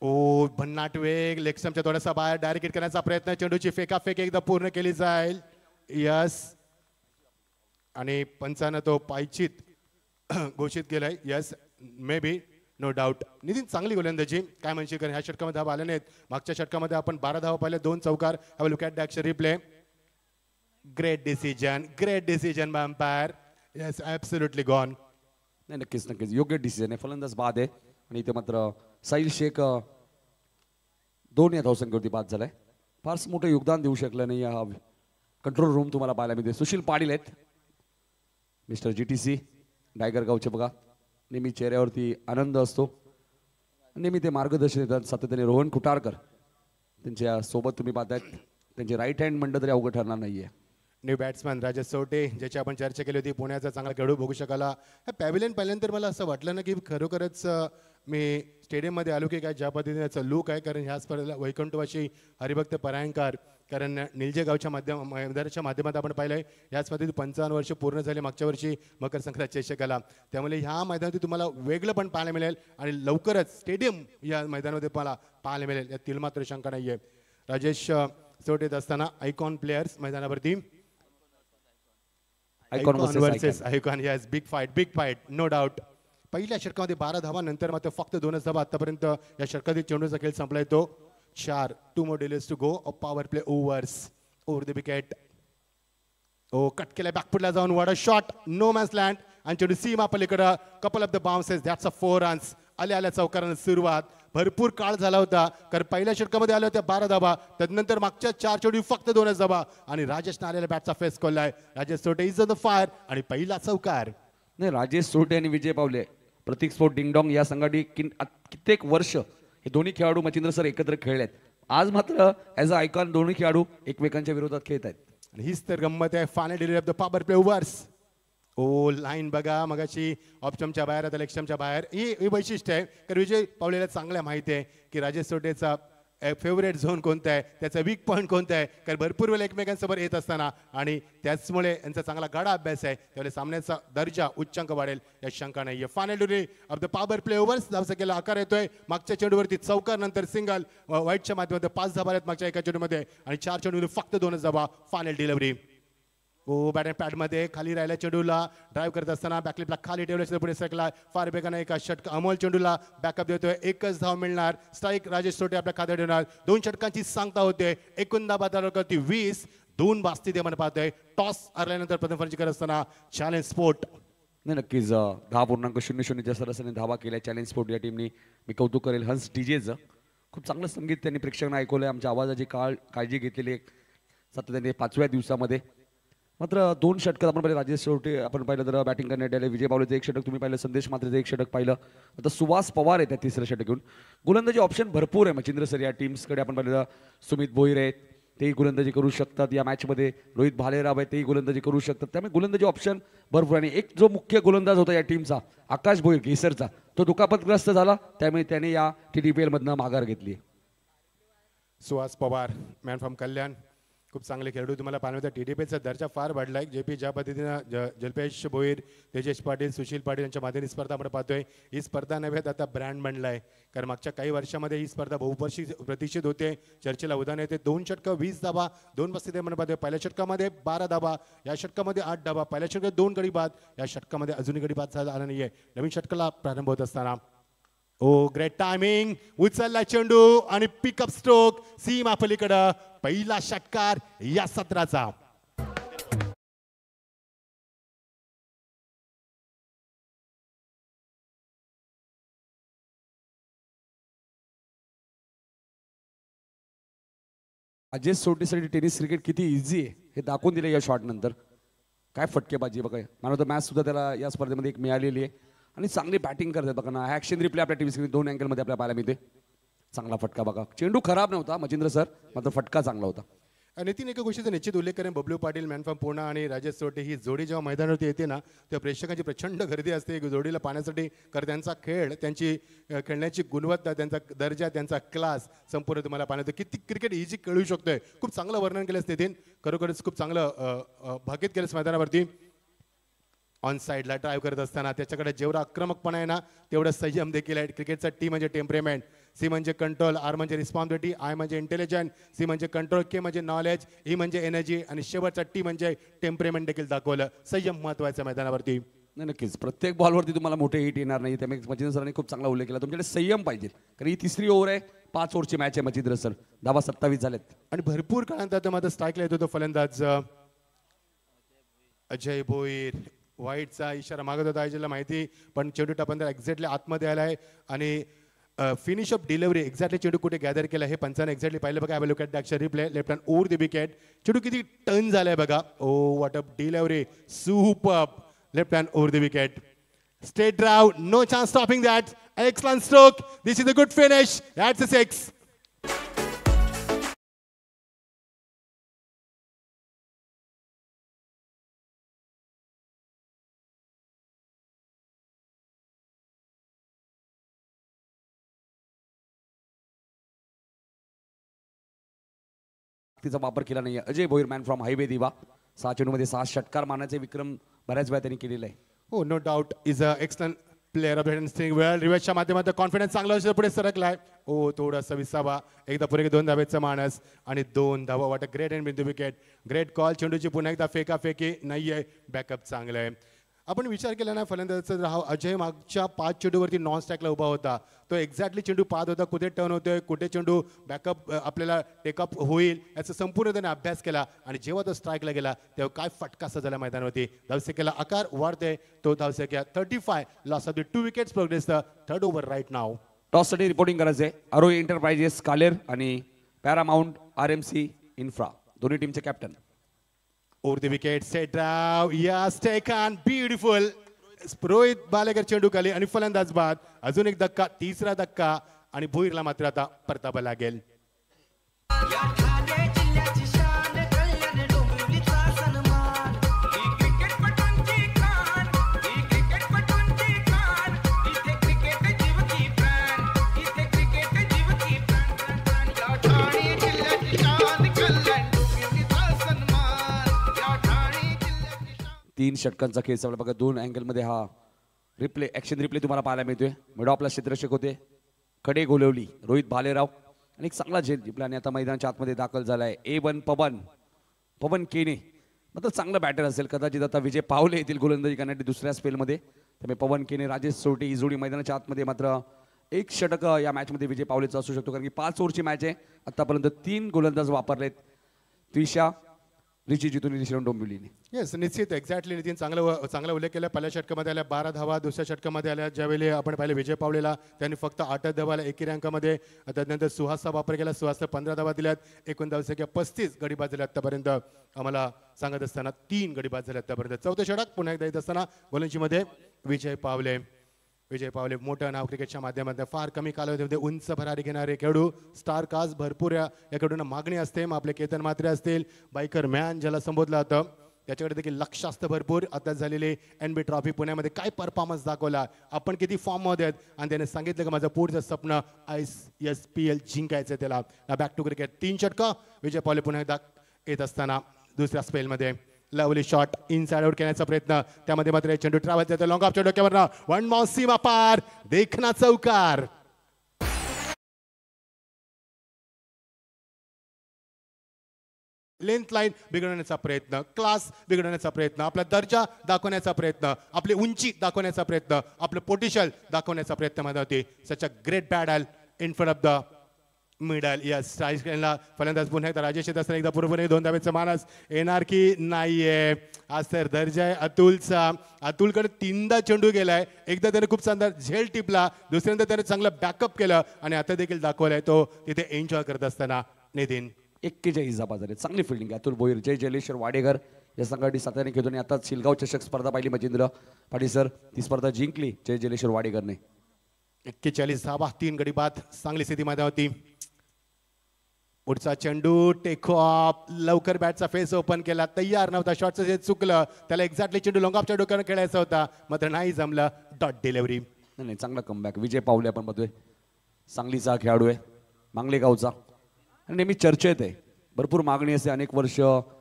ओ भन्नाट वेग लेगस्टम्पच्या थोडासा बाहेर डायरेक्ट हिट करण्याचा प्रयत्न. चेंडूची फेकाफेक एकदा पूर्ण केली जाईल. यस आणि पंचानं तो पायचीत घोषित केलाय. Yes, may be, no doubt. Nitin चांगली गोलंदाजी, काय म्हणशील? कारण ह्या षटकामध्ये धावा आल्या नाहीत. मागच्या षटकामध्ये आपण 12 धावा पाहिल्या, 2 चौकार. Have look at the action replay. Great decision bye umpire. Yes, absolutely gone. नाही, नक्कीच नक्कीच योग्य डिसिजन आहे. फलंदाज बाद आहे आणि इथे मात्र साहिल शेख 2 या धावसंख्येवरती बाद झालाय. फारच मोठं योगदान देऊ शकलं नाही. हा कंट्रोल रूम तुम्हाला पाहायला मिळते. सुशील पाटील आहेत, मिस्टर GTC डायगर गावचे. बघा, नेहमी चेहऱ्यावरती आनंद असतो, नेहमी ते मार्गदर्शन देतात सातत्याने. रोहन कुटारकर त्यांच्या सोबत तुम्ही पाहतायत. त्यांचे राईट हँड म्हणलं तरी अवघड ठरणार नाहीये. न्यू बॅट्समॅन राजेश सोटे, ज्याची आपण चर्चा केली होती, पुण्याचा चांगला खेळू बघू शकाला. हा पॅव्हिलियन पाहिल्यानंतर मला असं वाटलं ना की खरोखरच मी स्टेडियममध्ये आलो की काय ज्या पद्धतीने याचा लुक आहे. कारण ह्या स्पर्धेला वैकुंठवासी हरिभक्त परायणकार, कारण निलजे गावच्या मैदानाच्या माध्यमात आपण पाहिलं आहे ह्या स्पर्धेत 55 वर्ष पूर्ण झाले मागच्या वर्षी मकर संक्रांत चषकाला. त्यामुळे ह्या मैदानात तुम्हाला वेगळं पण पाहायला मिळेल आणि लवकरच स्टेडियम या मैदानामध्ये तुम्हाला पाहायला मिळेल, यातील मात्र शंका नाही आहे. राजेश सोटे येत असताना आयकॉन प्लेयर्स मैदानावरती. Icon versus icon. Yes, big fight, no doubt. पहिल्या षटकामध्ये 12 धावा, नंतर मात्र फक्त 2च धावा. आतापर्यंत या षटकातील चेंडूचा खेळ संपलाय तो 4. 2 more deliveries to go. Power play overs over the wicket. O, cut केलाय बॅकफुटला जाऊन. What a shot, no man's land आणि चेंडू सीमा पलीकडं. Couple of the bounces, that's a 4 runs. आल्या चौकारानं सुरुवात. भरपूर काळ झाला होता, कारण पहिल्या षटकामध्ये आल्या होत्या 12 धावा, त्यानंतर मागच्या 4 चेंडू फक्त 2च धावा आणि राजेशने आलेल्या बॅटचा फेस खोललाय. Rajesh Sote is on the fire आणि पहिला चौकार. नाही, राजेश सोटे आणि विजय पावले, प्रतीक स्पोर्ट डिंगडॉंग या संघाने कित्येक वर्ष हे दोन्ही खेळाडू मच्छिंद्र सर एकत्र खेळलेत. आज मात्र ॲज अ आयकॉन दोन्ही खेळाडू एकमेकांच्या विरोधात खेळत आहेत. आणि हीच तर गंमत आहे. Final delivery of the power play overs. Oh, line बघा, मगाशी ऑप्शनच्या बाहेर, आता लेक्शमच्या बाहेर. ही वैशिष्ट्य आहे, कारण विजय पावलेला चांगल्या माहिती आहे की राजेश सोटेचा फेवरेट झोन कोणता आहे, त्याचा वीक पॉईंट कोणता आहे. कारण भरपूर वेळेला एकमेकांसमोर येत असताना आणि त्याचमुळे यांचा चांगला गाडा अभ्यास आहे, त्यामुळे सामन्याचा दर्जा उच्चांक वाढेल या शंका नाही आहे. Final delivery of the power play overs. धावसंख्येला आकार येतोय. मागच्या चेंडूवरती चौकार, नंतर सिंगल. वाईटच्या माध्यमातून 5 धावा आहेत मागच्या एका चेंडूमध्ये आणि 4 चेंडूवर फक्त 2च धावा. Final delivery. Oh, bat and पॅडमध्ये खाली राहिल्या चेंडूला ड्राईव्ह करत असताना बॅकलिपला खाली ठेवल्याच्या पुढे सरकला. फार बेगाने एका षटक अमोल चेंडूला बॅकअप देतोय. 1च धाव मिळणार. स्ट्राईक राजेश सोटे आपल्या खात्यात ठेवणार. 2 षटकांची सांगता होते. एकूण धावा 20. 2 बास्ती ते मन पाहतोय. टॉस हरल्यानंतर प्रथम फलंदाजी करत असताना चॅलेंज स्पोर्ट. नाही, नक्कीच 10.00 सरासरीने धावा केल्या चॅलेंज स्पोर्ट या टीमनी. मी कौतुक करेल हंस डीजेचं. खूप चांगलं संगीत त्यांनी प्रेक्षकांना ऐकवलंय. आमच्या आवाजाची काळजी घेतलेली सातत्याने 5व्या दिवसामध्ये. मात्र 2 षटकात आपण पाहिलं राजेश सोटे, आपण पाहिलं तर बॅटिंग करण्यात आले. विजय पावलेचं 1 षटक तुम्ही पाहिलं, संदेश मात्रेचं 1 षटक पाहिलं. आता सुवास पवार आहे त्या 3रं षटक घेऊन. गोलंदाजी ऑप्शन भरपूर आहे मच्छिंद्र सर या टीम्सकडे. आपण पाहिलं सुमित भोईर आहेत, तेही गोलंदाजी करू शकतात या मॅचमध्ये. रोहित भालेराव आहेत, तेही गोलंदाजी करू शकतात. त्यामुळे गोलंदाजी ऑप्शन भरपूर. आणि एक जो मुख्य गोलंदाज होता या टीमचा, आकाश भोईर केसरचा, तो दुखापतग्रस्त झाला, त्यामुळे त्याने या TTPL मधनं माघार घेतली. सुहास पवार, मॅन फ्रॉम कल्याण, खूप चांगले खेळाडू तुम्हाला पाहण्याचा. TTPLचा दर्जा फार वाढला आहे. JP ज्या पद्धतीनं जल्पेश भोईर, तेजेश पाटील, सुशील पाटील यांच्या माध्यमातून स्पर्धा आपण पाहतोय. ही स्पर्धा नव्हे आता ब्रँड बनला आहे, कारण मागच्या काही वर्षामध्ये ही स्पर्धा बहुवर्षी प्रतीक्षित होते. चर्चेला उदाहरण येते. 2 षटकं 20 धावा, 2 बस्ती आपण पाहतोय. पहिल्या षटकामध्ये 12 धावा, या षटकामध्ये 8 धावा. पहिल्या षटकात 2 गडी बाद, या षटकामध्ये अजूनही गडी बाद झाला नाहीये. नवीन षटकाला प्रारंभ होत असताना ओ, ग्रेट टायमिंग. उचलला चेंडू आणि पिकअप स्ट्रोक सीमा पलीकडं. पहिला षटकार या सत्राचा. राजेश सोटेसाठी टेनिस क्रिकेट किती इझी आहे हे दाखवून दिलं या शॉट नंतर. काय फटकेबाजी बघा. मॅन ऑफ द मॅच सुद्धा त्याला या स्पर्धेमध्ये एक मिळालेली आहे आणि चांगली बॅटिंग करतात बघा ना. ॲक्शन रिप्ले आपल्या टीव्ही स्क्रीन 2 अँगलमध्ये आपल्याला पाहायला मिळते. चांगला फटका बघा. चेंडू खराब नव्हता मच्छिंद्र सर, मात्र फटका चांगला होता. नितीन, एका गोष्टीचा निश्चित उल्लेख करेन. बबलू पाटील, मॅन फ्रॉम पुणे आणि राजेश सोटे ही जोडी जेव्हा मैदानावरती येते ना, तेव्हा प्रेक्षकांची प्रचंड गर्दी असते जोडीला पाहण्यासाठी. कारण त्यांचा खेळ, त्यांची खेळण्याची गुणवत्ता, त्यांचा दर्जा, त्यांचा क्लास संपूर्ण तुम्हाला पाहण्यात किती क्रिकेट इझी खेळू शकतोय. खूप चांगलं वर्णन केलंस नितीन, खरोखरच खूप चांगलं भाकीत केलंस मैदानावरती. ऑन साईडला ड्राईव्ह करत असताना त्याच्याकडे जेवढा आक्रमकपणा आहे ना तेवढं संयम देखील आहे. क्रिकेटचा टी म्हणजे टेम्परेमेंट, सी म्हणजे कंट्रोल, आर म्हणजे रिस्पॉन्सिबिलिटी, आय म्हणजे इंटेलिजंट, सी म्हणजे कंट्रोल, के म्हणजे नॉलेज, ई म्हणजे एनर्जी आणि शेवटचा टी म्हणजे टेम्परेमेंट देखील दाखवलं. संयम महत्वाचा मैदानावरती. नाही नक्कीच प्रत्येक बॉलवरती तुम्हाला मोठे हिट येणार नाही. त्यामुळे मचिंद्र सरांनी खूप चांगला उल्लेख केला. तुमच्याकडे संयम पाहिजे कारण ही तिसरी ओव्हर आहे. 5 ओव्हरची मॅच आहे मचिंद्र सर. धावा 27 झालेत आणि भरपूर काळानंतर मात्र स्ट्राईकला येतो तो फलंदाज अजय भोईर. वाईटचा इशारा मागत होता अजयला माहिती, पण चेंडू टपंदर एक्झॅक्टली आतमध्ये आला आहे आणि फिनिश ऑफ डिलिव्हरी एक्झॅक्टली चेंडू कुठे गॅदर केला हे पंचाने एक्झॅक्टली पाहिलं बघा. Have a look at the action replay. Left hand over the wicket. चेंडू किती टर्न झालाय बघा. Oh what a delivery, superb. Left hand over the wicket. Straight drive, no chance stopping that. Excellent stroke. This is a good finish. That's a 6. तिचा वापर केला नाही. Ajay Bhoir man from highway दिवा. 6 चेंडूमध्ये 6 षटकार मारण्याचे विक्रम बऱ्याच वेळा त्यांनी केलेला आहे. हो no doubt is a excellent player of स्टिंग वेळ. रिवेशच्या माध्यमातून कॉन्फिडन्स चांगला असेल पुढे सरकलाय. ओ थोडासा विसावा. एकदा पुढे 2 धावेचा मानस आणि 2 धावा. वाट अ ग्रेट एंड बिंदू विकेट. Great call. चेंडूची पुन्हा एकदा फेकाफेकी नाहीये. बॅकअप चांगलं आहे. आपण विचार केला ना फलंदाजाचा राव अजय मागच्या 5 चेंडूवरती नॉन स्ट्राईकला उभा होता. तो एक्झॅक्टली चेंडू पाहत होता कुठे टर्न होतोय, कुठे चेंडू बॅकअप आपल्याला टेकअप होईल याचा संपूर्ण त्याने अभ्यास केला आणि जेव्हा तो स्ट्राईकला गेला तेव्हा काय फटकासा झाला मैदानावरती. धावसंख्येला आकार वाढते. तो धावसंख्या 35. Loss of the 2 wickets. Progress the third over right now. टॉससाठी रिपोर्टिंग करायचं आहे. आरोही एंटरप्राइजेस कालेर आणि पॅरामाउंट RMC इन्फ्रा दोन्ही टीमचे captain. Over the wicket, set drive, yes, taken, beautiful. Rohit Balekar चेंडू खाली आणि फलंदाज बाद. अजून एक धक्का, तिसरा धक्का आणि भोईरला मात्र आता परतावा लागेल. तीन षटकांचा खेळ चालला बघा. 2 अँगलमध्ये हा रिप्ले ॲक्शन रिप्ले तुम्हाला पाहायला मिळतोय. मिडो आपला क्षेत्ररक्षक होते कडे गोलवली रोहित भालेराव आणि एक चांगला झेल जिंकला आणि आता मैदानाच्या आतमध्ये दाखल झालाय A1 पवन केने. मात्र चांगलं बॅटर असेल कदाचित. आता विजय पावले येथील गोलंदाजी करण्यासाठी दुसऱ्या स्पेलमध्ये. त्यामुळे पवन केने राजेश सोटे ही जोडी मैदानाच्या आतमध्ये. मात्र एक षटक या मॅचमध्ये विजय पावलेचा असू शकतो कारण की 5 ओव्हरची मॅच आहे. आतापर्यंत 3 गोलंदाज वापरलेत. त्रिशा रिची जितून निशिरण डोंबिवलीने. येस निश्चित एक्झॅक्टली नितीन चांगला उल्लेख केला. पहिल्या षटकामध्ये आल्या 12 धावा. दुसऱ्या षटकामध्ये आल्या ज्यावेळी आपण पाहिले विजय पावलेला त्यांनी फक्त 8 धावा आल्या एकी रँकामध्ये. त्यानंतर सुहासचा वापर केला. सुहासला 15 धावा दिल्यात. एकूण धावसंख्या 35 गडी बाद झाल्या आतापर्यंत. आम्हाला सांगत असताना 3 गडी बाद झाले आतापर्यंत. चौथं षटक पुन्हा एकदा येत असताना गोलंदाजीमध्ये विजय पावले मोठं नाव क्रिकेटच्या माध्यमातून. फार कमी कालावधीमध्ये उंच भरारी घेणारे खेळाडू. स्टार कास्ट भरपूर या खेळाडूंना मागणी असते. मग आपले केतन म्हात्रे असतील, बायकर मॅन ज्याला संबोधलं जातं त्याच्याकडे देखील लक्ष असतं भरपूर. आता झालेली NB ट्रॉफी पुण्यामध्ये काय परफॉर्मन्स दाखवला, आपण किती फॉर्ममध्ये आहेत आणि त्याने सांगितलं की माझं पुढचं स्वप्न ISPL जिंकायचं त्याला. Back to cricket. 3 षटकं. विजय पावले पुन्हा एकदा येत असताना दुसऱ्या स्पेलमध्ये. लवली शॉट इनसाइड आउट करण्याचा प्रयत्न. त्यामध्ये मात्र चेंडू ट्रॅव्हल जातो लॉंग ऑफच्या डोक्यावर. 1 बॉल सीमा पार. देखना चौकार. लेंथ लाईन बिघडवण्याचा प्रयत्न, क्लास बिघडवण्याचा प्रयत्न, आपला दर्जा दाखवण्याचा प्रयत्न, आपली उंची दाखवण्याचा प्रयत्न, आपलं पोटेन्शियल दाखवण्याचा प्रयत्न मध्ये होते. Such a great battle in front of the middle. Yes स्ट्राईकला फलंदाज पुन्हा एकदा राजेश येत असताना एकदा पूर्वपणे 2 धावेचा मानस येणार की नाहीये. आज तर दर्जा आहे अतुलचा. अतुलकडे 3दा चेंडू गेलाय. एकदा त्याने खूप चांगला झेल टिपला, दुसऱ्यांदा त्याने चांगलं बॅकअप केलं आणि आता देखील दाखवलाय तो तिथे एन्जॉय करत असताना. नितीन 41 धावा झाले. चांगली फिल्डिंग. अतुल भोईर जय जलेश्वर वाडेकर या संघाटी साताऱ्याने खेळून आता शिलगाव चषक स्पर्धा पाहिली मचिंद्र पाटील सर. ती स्पर्धा जिंकली जय जलेश्वर वाडेकरने. 41 धावा 3 गडी बाद. चांगली स्थिती मध्ये होती. पुढचा चेंडू टेक ऑफ. लवकर बॅटचा फेस ओपन केला. तयार नव्हता. शॉटचं जे चुकलं त्याला एक्झॅक्टली चेंडू लॉंग ऑफच्या डोक्यावर खेळायचा होता मात्र नाही जमलं. Dot delivery. नाही चांगला कमबॅक. विजय पावले आपण बघतोय सांगलीचा खेळाडू आहे मांगलेगावचा आणि नेहमी चर्चेत आहे. भरपूर मागणी असते. अनेक वर्ष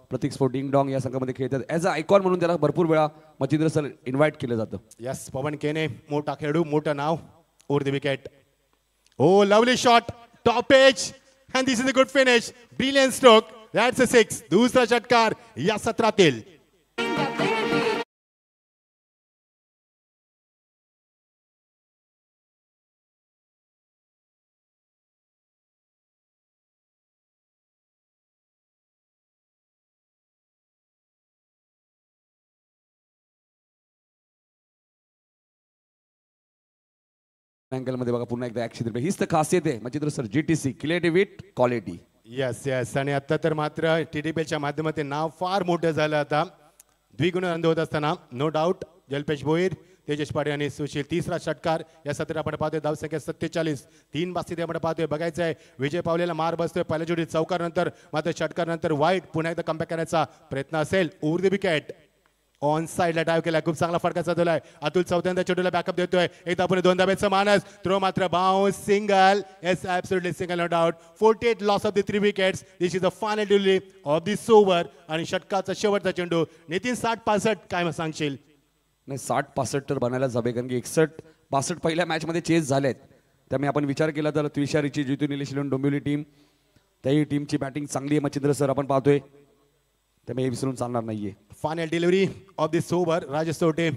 प्रतीक स्पोर्टिंग डॉंग या संघामध्ये खेळतात. ॲज अ आयकॉन म्हणून त्याला भरपूर वेळा मच्छिंद्र सर इन्व्हाइट केलं जातं. यस, पवन केने मोठा खेळाडू, मोठं नाव, over the wicket. Oh, lovely shot, top edge, and this is a good finish. Brilliant stroke. That's a 6. दुसरा षटकार या सत्रातील. अँगल मध्ये बघा पुन्हा एकदा ऍक्शन रिप्ले. हीच तर खासियत आहे Machhindra sir. GTC creativity quality. Yes yes. आणि आता तर मात्र टीडीपीच्या माध्यमातून नाव फार मोठं झालं. आता द्विगुण आनंद होत असताना नो डाऊट जलपेश भोईर, तेजस पाटील आणि सुशील. तिसरा षटकार या सत्रात आपण पाहतोय. धावसंख्या 47. 3 बास्ती आपण पाहतोय. बघायचं आहे विजय पावलेला मार बसतोय पहिल्या जोडी चौकानंतर, मात्र षटकारानंतर वाईट पुन्हा एकदा कमबॅक करण्याचा प्रयत्न असेल. ओव्हर द विकेट ऑन साइडला डाव केला. खूप चांगला फटका साधलाय. अतुल चौथ्यांदा चेंडूला बॅकअप देतोय. एकदा पुढे 2 धाब्याचा मानस. थ्रो मात्र bounce single. Yes, absolutely single, no doubt. 48 loss of the 3 wickets. This is the final delivery of this over. आणि षटकाचा शेवटचा चेंडू. नितीन 60-65 काय सांगशील? नाही, 60-65 तर बनायलाच हवे, कारण की 61-62 पहिल्या मॅचमध्ये चेस झालेत. त्यामुळे आपण विचार केला तर त्रिशारीची जितू निलेश डोंबिवली टीम, त्याही टीमची बॅटिंग चांगली आहे मच्छिंद्र सर आपण पाहतोय. त्यामुळे हे विसरून चालणार नाहीये. Final delivery of this over. Rajesh sauté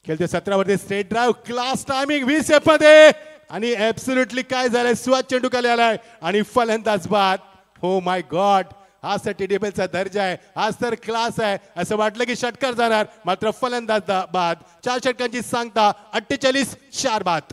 खेळते 17 वरती. स्ट्रेट ड्राईव्ह, क्लास टायमिंग 20 मध्ये. आणि ऍब्सोल्युटली काय झालंय, सुहास चेंडू खाली आलाय आणि फलंदाज बाद. हो माय गॉड, हाच तर टीडीपीचा दर्जा आहे, हाच तर क्लास आहे. असं वाटलं की षटकार जाणार, मात्र फलंदाज बाद. 4 षटकांची सांगता 48-4 बाद.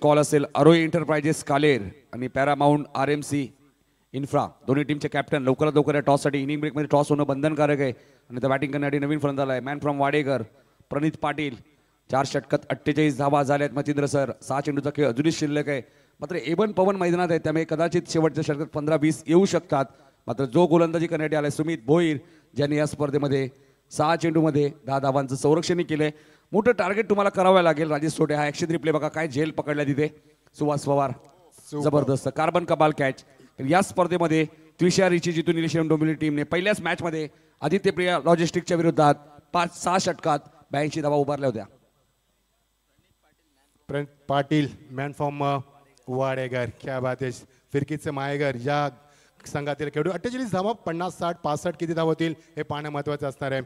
कॉल असेल अरोई एंटरप्राइजेस कालेर आणि पॅरामाउंट RMC इन्फ्रा, दोन्ही टीमचे कॅप्टन. लवकरात लवकर या टॉससाठी इनिंग ब्रेकमध्ये टॉस होणं बंधनकारक आहे. आणि त्या बॅटिंग करण्यासाठी नवीन फलंदाज आहे मॅन फ्रॉम वाडेकर प्रणित पाटील. 4 षटकात 48 धावा झाल्यात मच्छिंद्र सर. 6 चेंडूचा खेळ अजूनही शिल्लक आहे. मात्र एवन पवन मैदानात आहे, त्यामुळे कदाचित शेवटच्या षटकात 15-20 येऊ शकतात. मात्र जो गोलंदाजी करण्यासाठी आलाय सुमित भोईर, ज्यांनी या स्पर्धेमध्ये 6 चेंडूमध्ये 10 धावांचं संरक्षणही केलंय. मोठं टार्गेट तुम्हाला करावं लागेल. राजेश सोटे हा ॲक्शन रिप्ले बघा, काय झेल पकडल्या तिथे. सुहास पवार जबरदस्त कार्बन कबाल कॅच. या स्पर्धेमध्ये त्रिशारीची जितू निलेश डोंबिवली टीमने पहिल्याच मॅचमध्ये आदित्य प्रिया लॉजिस्टिकच्या विरोधात 5-6 षटकात 82 धावा उभारल्या होत्या. पाटील मॅन फ्रॉम वाडेकर, क्या बात आहे. फिरकीचे मायगर या संघातील खेळाडू. 48 धावा, 50-60-65 किती धावा होतील हे पाहणं महत्वाचं असणार आहे.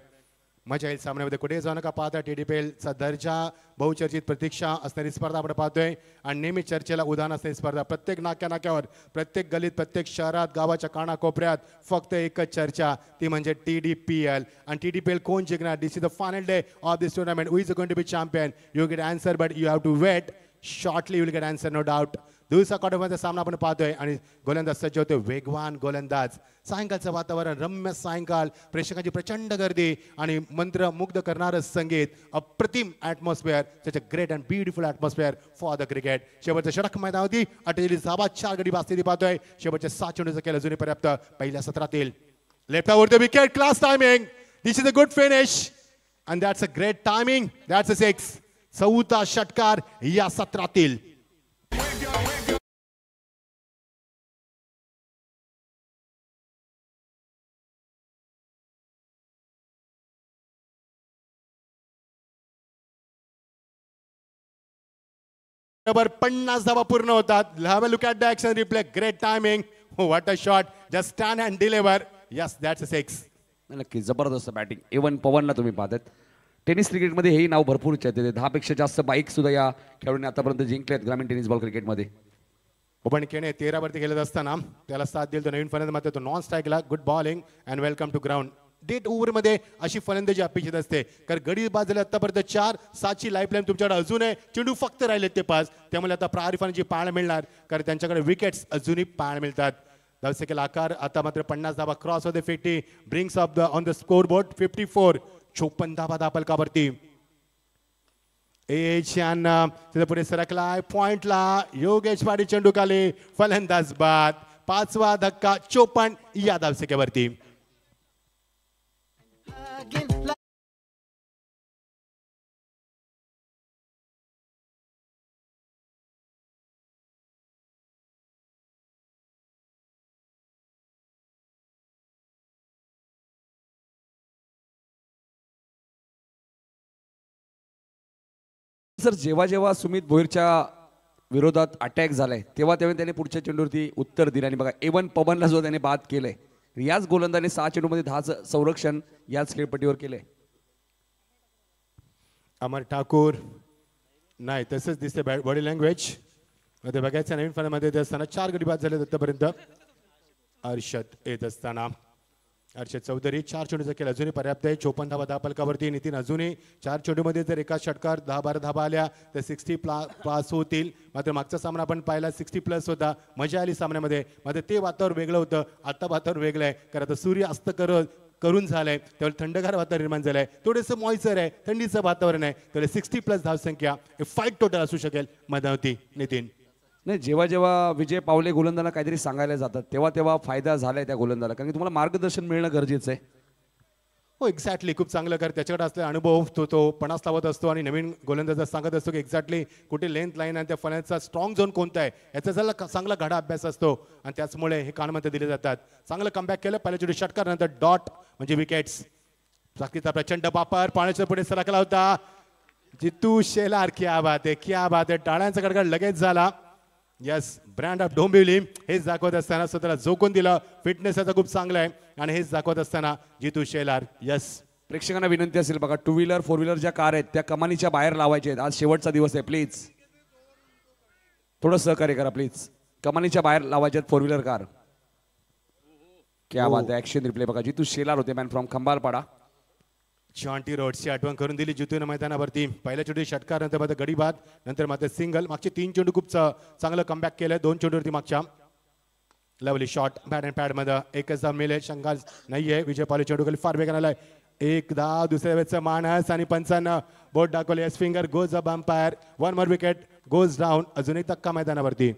मजा येईल सामन्यामध्ये. कुठे जाऊ नका पाहता. टीडीपीएलचा दर्जा, बहुचर्चित प्रतीक्षा असणारी स्पर्धा आपण पाहतोय आणि नेहमी चर्चेला उदाहरण असणारी स्पर्धा. प्रत्येक नाक्यावर, प्रत्येक गलीत, प्रत्येक शहरात, गावाच्या कानाकोपऱ्यात फक्त एकच चर्चा, ती म्हणजे TDPL. आणि TDPL कोण जिंकणार? This is the final day of this tournament. Who is going to be champion? You get answer, but you have to wait. Shortly you will get answer, no doubt. दुसरा क्वार्टरमध्ये सामना आपण पाहतोय आणि गोलंदाज सज्ज होते. वेगवान गोलंदाज. सायंकाळचं वातावरण, रम्य सायंकाळ, प्रेक्षकांची प्रचंड गर्दी आणि मंत्रमुग्ध करणारं संगीत. अप्रतिम atmosphere, such a great and beautiful atmosphere for the cricket. शेवटचं षटक मैदानावरती 48 धावा, 4 गडी बास्ती पाहतोय. शेवटचे 7 चेंडूचं केलं अजूनही पर्याप्त पहिल्या सत्रातील. Left over the wicket, class timing. This is a good finish and that's a great timing. That's a 6. 4था षटकार या सत्रातील. बरोबर 50 धावा पूर्ण होतात. Have a look at the action replay. Great timing. What a shot. Just stand and deliver. Yes, that's a 6. नक्की जबरदस्त batting. A1 पवनला तुम्ही पाहतात. टेनिस क्रिकेटमध्ये हेही नाव भरपूर येते. 10 पेक्षा जास्त बाईक सुद्धा या खेळाडूंनी आतापर्यंत जिंकल्यात ग्रामीण टेनिस बॉल क्रिकेटमध्ये. ओपन केने 13 वरती खेळत असताना त्याला साथ दिली तो नवीन फलंदाज, मात्र तो नॉन स्ट्राईकला. Good bowling and welcome to ground. डेट ओव्हरमध्ये अशी फलंदाजी अपेक्षित असते, कारण गडी बाद झाले आतापर्यंत 4. 7ची लाईफलाईन तुमच्याकडे अजून आहे. चेंडू फक्त राहिलेत ते 5. त्यामुळे आता प्रारी फलंदाजी पाहायला मिळणार, कारण त्यांच्याकडे विकेट्स अजूनही पाहायला मिळतात. धावसंख्येल आकार आता मात्र 50 धावा क्रॉस होते. 50 brings on the score board 54. 54 धावा दापलकावरती. छान तिथे पुढे सरकलाय पॉइंटला योगेश पाटील चेंडू खाली फलंदाज बाद 5वा धक्का 54 या धावसंख्येवरती. सर जेव्हा जेव्हा सुमित भोईरच्या विरोधात अटॅक झालाय तेव्हा तेव्हा त्याने पुढच्या चेंडूवरती उत्तर दिलं आणि बघा एवन पवनला जो त्याने बाद केलंय याच गोलंदाने 6 चेंडूमध्ये 10 संरक्षण याच खेळपट्टीवर केलंय. अमर ठाकूर नाही तसंच दिसते बॉडी लँग्वेज मध्ये बघायचं नवीन फलंदामध्ये येत असताना 4 गडी बाद झाले आतापर्यंत. अर्षद येत असताना अर्षद चौधरी 4 चेंडूचा केला अजूनही पर्याप्त आहे. 54 धावा धापलकावरती. नितीन अजूनही 4 चेंडूमध्ये जर एका षटकार 10-12 धावा आल्या तर 60 प्लस होतील. मात्र मागचा सामना आपण पाहिला 60 प्लस होता. मजा आली सामन्यामध्ये. मात्र ते वातावरण वेगळं होतं. आता वातावरण वेगळं आहे कारण आता सूर्य अस्त करून झालंय त्यावेळी थंडगार वातावरण निर्माण झालंय. थोडंसं मॉइश्चर आहे थंडीचं वातावरण आहे त्यावेळी 60 प्लस धावसंख्या फाईट टोटल असू शकेल मधावती. नितीन नाही जेव्हा जेव्हा विजय पावले गोलंदाला काहीतरी सांगायला जातात तेव्हा तेव्हा फायदा झालाय त्या गोलंदाला कारण की तुम्हाला मार्गदर्शन मिळणं गरजेचं आहे. हो एक्झॅक्टली खूप चांगलं कर त्याच्याकडे असलेला अनुभव तो 50 लावत असतो आणि नवीन गोलंदाज सांगत असतो की एक्झॅक्टली कुठे लेंथ लाईन आणि त्या फलंदाजाचा स्ट्रॉंग झोन कोणता आहे याचा जरा चांगला गाढा अभ्यास असतो आणि त्याचमुळे हे कानमध्ये दिले जातात. चांगलं कमबॅक केलं पहिल्या चेंडू षटकार नंतर डॉट म्हणजे विकेट्स. साकीचा प्रचंड वापर पाण्याच्या पुढे सरकला होता. जितू शेलार क्या बात आहे टाळ्यांचा कडकड लगेच झाला. यस ब्रँड ऑफ डोंबिवली हेच दाखवत असताना स्वतःला जोखून दिलं. फिटनेस याचा खूप चांगला आहे आणि हेच दाखवत असताना जितू शेलार. यस प्रेक्षकांना विनंती असेल बघा 2 व्हीलर 4 व्हीलर ज्या कार आहेत त्या कमानीच्या बाहेर लावायच्या आहेत. आज शेवटचा दिवस आहे प्लीज थोडं सहकार्य करा प्लीज. कमानीच्या बाहेर लावायच्या आहेत 4 व्हीलर कार. क्या बात आहे ऍक्शन रिप्ले बघा जितू शेलार होते मॅन फ्रॉम खंबालपाडा. जॉन्टी रोड्सची आठवण करून दिली जितून मैदानावरती. पहिल्या चेंडू षटकार नंतर मात्र गडी बाद नंतर मात्र सिंगल. मागचे 3 चेंडू खूप चांगलं कमबॅक केलं. 2 चेंडूवरती मागच्या lovely shot bat and pad मध्ये एकच धाव मिळेल शंका नाहीये. विजय पावले चेंडू खाली फार वेगाने आलाय. 1 धाव दुसऱ्या वेळेचा मानस आणि पंचांना बोट दाखवले. S finger goes up umpire 1 more wicket goes down. अजूनही तक्का मैदानावरती.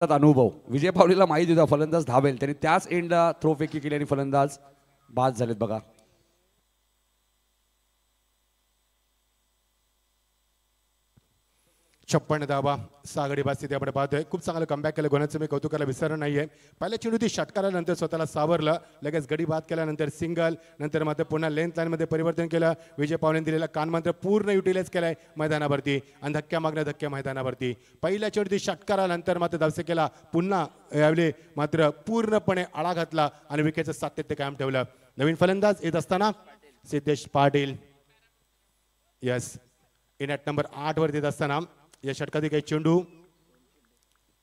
अनुभव विजय पावलेला माहिती होता फलंदाज धावेल त्यांनी त्याच एंडला थ्रो फेकी केली आणि फलंदाज बाद झालेत बघा. छप्पन धावा 6 गडी बाद स्थिती आपण पाहतोय. खूप चांगलं कमबॅक केलं गोण्याचं मी कौतुकाला विसरलं नाहीये. पहिल्या चेंडू ती षटकारानंतर स्वतःला सावरलं. लगेच गडी बाद केल्यानंतर सिंगल नंतर मात्र पुन्हा लेंथ लाईनमध्ये परिवर्तन केलं. विजय पावलेने दिलेला कानमंत्र पूर्ण युटिलाइज केलाय मैदानावरती आणि धक्क्या मागण्या धक्क्या मैदानावरती. पहिल्या चेंडू ती षटकारानंतर मात्र धावसंख्येला पुन्हा यावेळी मात्र पूर्णपणे आळा घातला आणि विकेटचं सातत्य कायम ठेवलं. नवीन फलंदाज येत असताना Siddhesh Patil. Yes in at number 8 वरती येत असताना या षटकातील काही चेंडू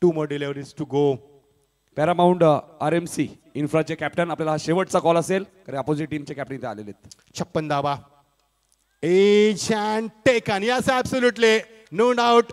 2 more deliveries to go. Paramount RMC इन्फ्राचे कॅप्टन आपल्याला हा शेवटचा कॉल असेल कारण अपोजिट टीमचे कॅप्टन इथे आलेले आहेत. 56 धावा एच taken yes absolutely no doubt.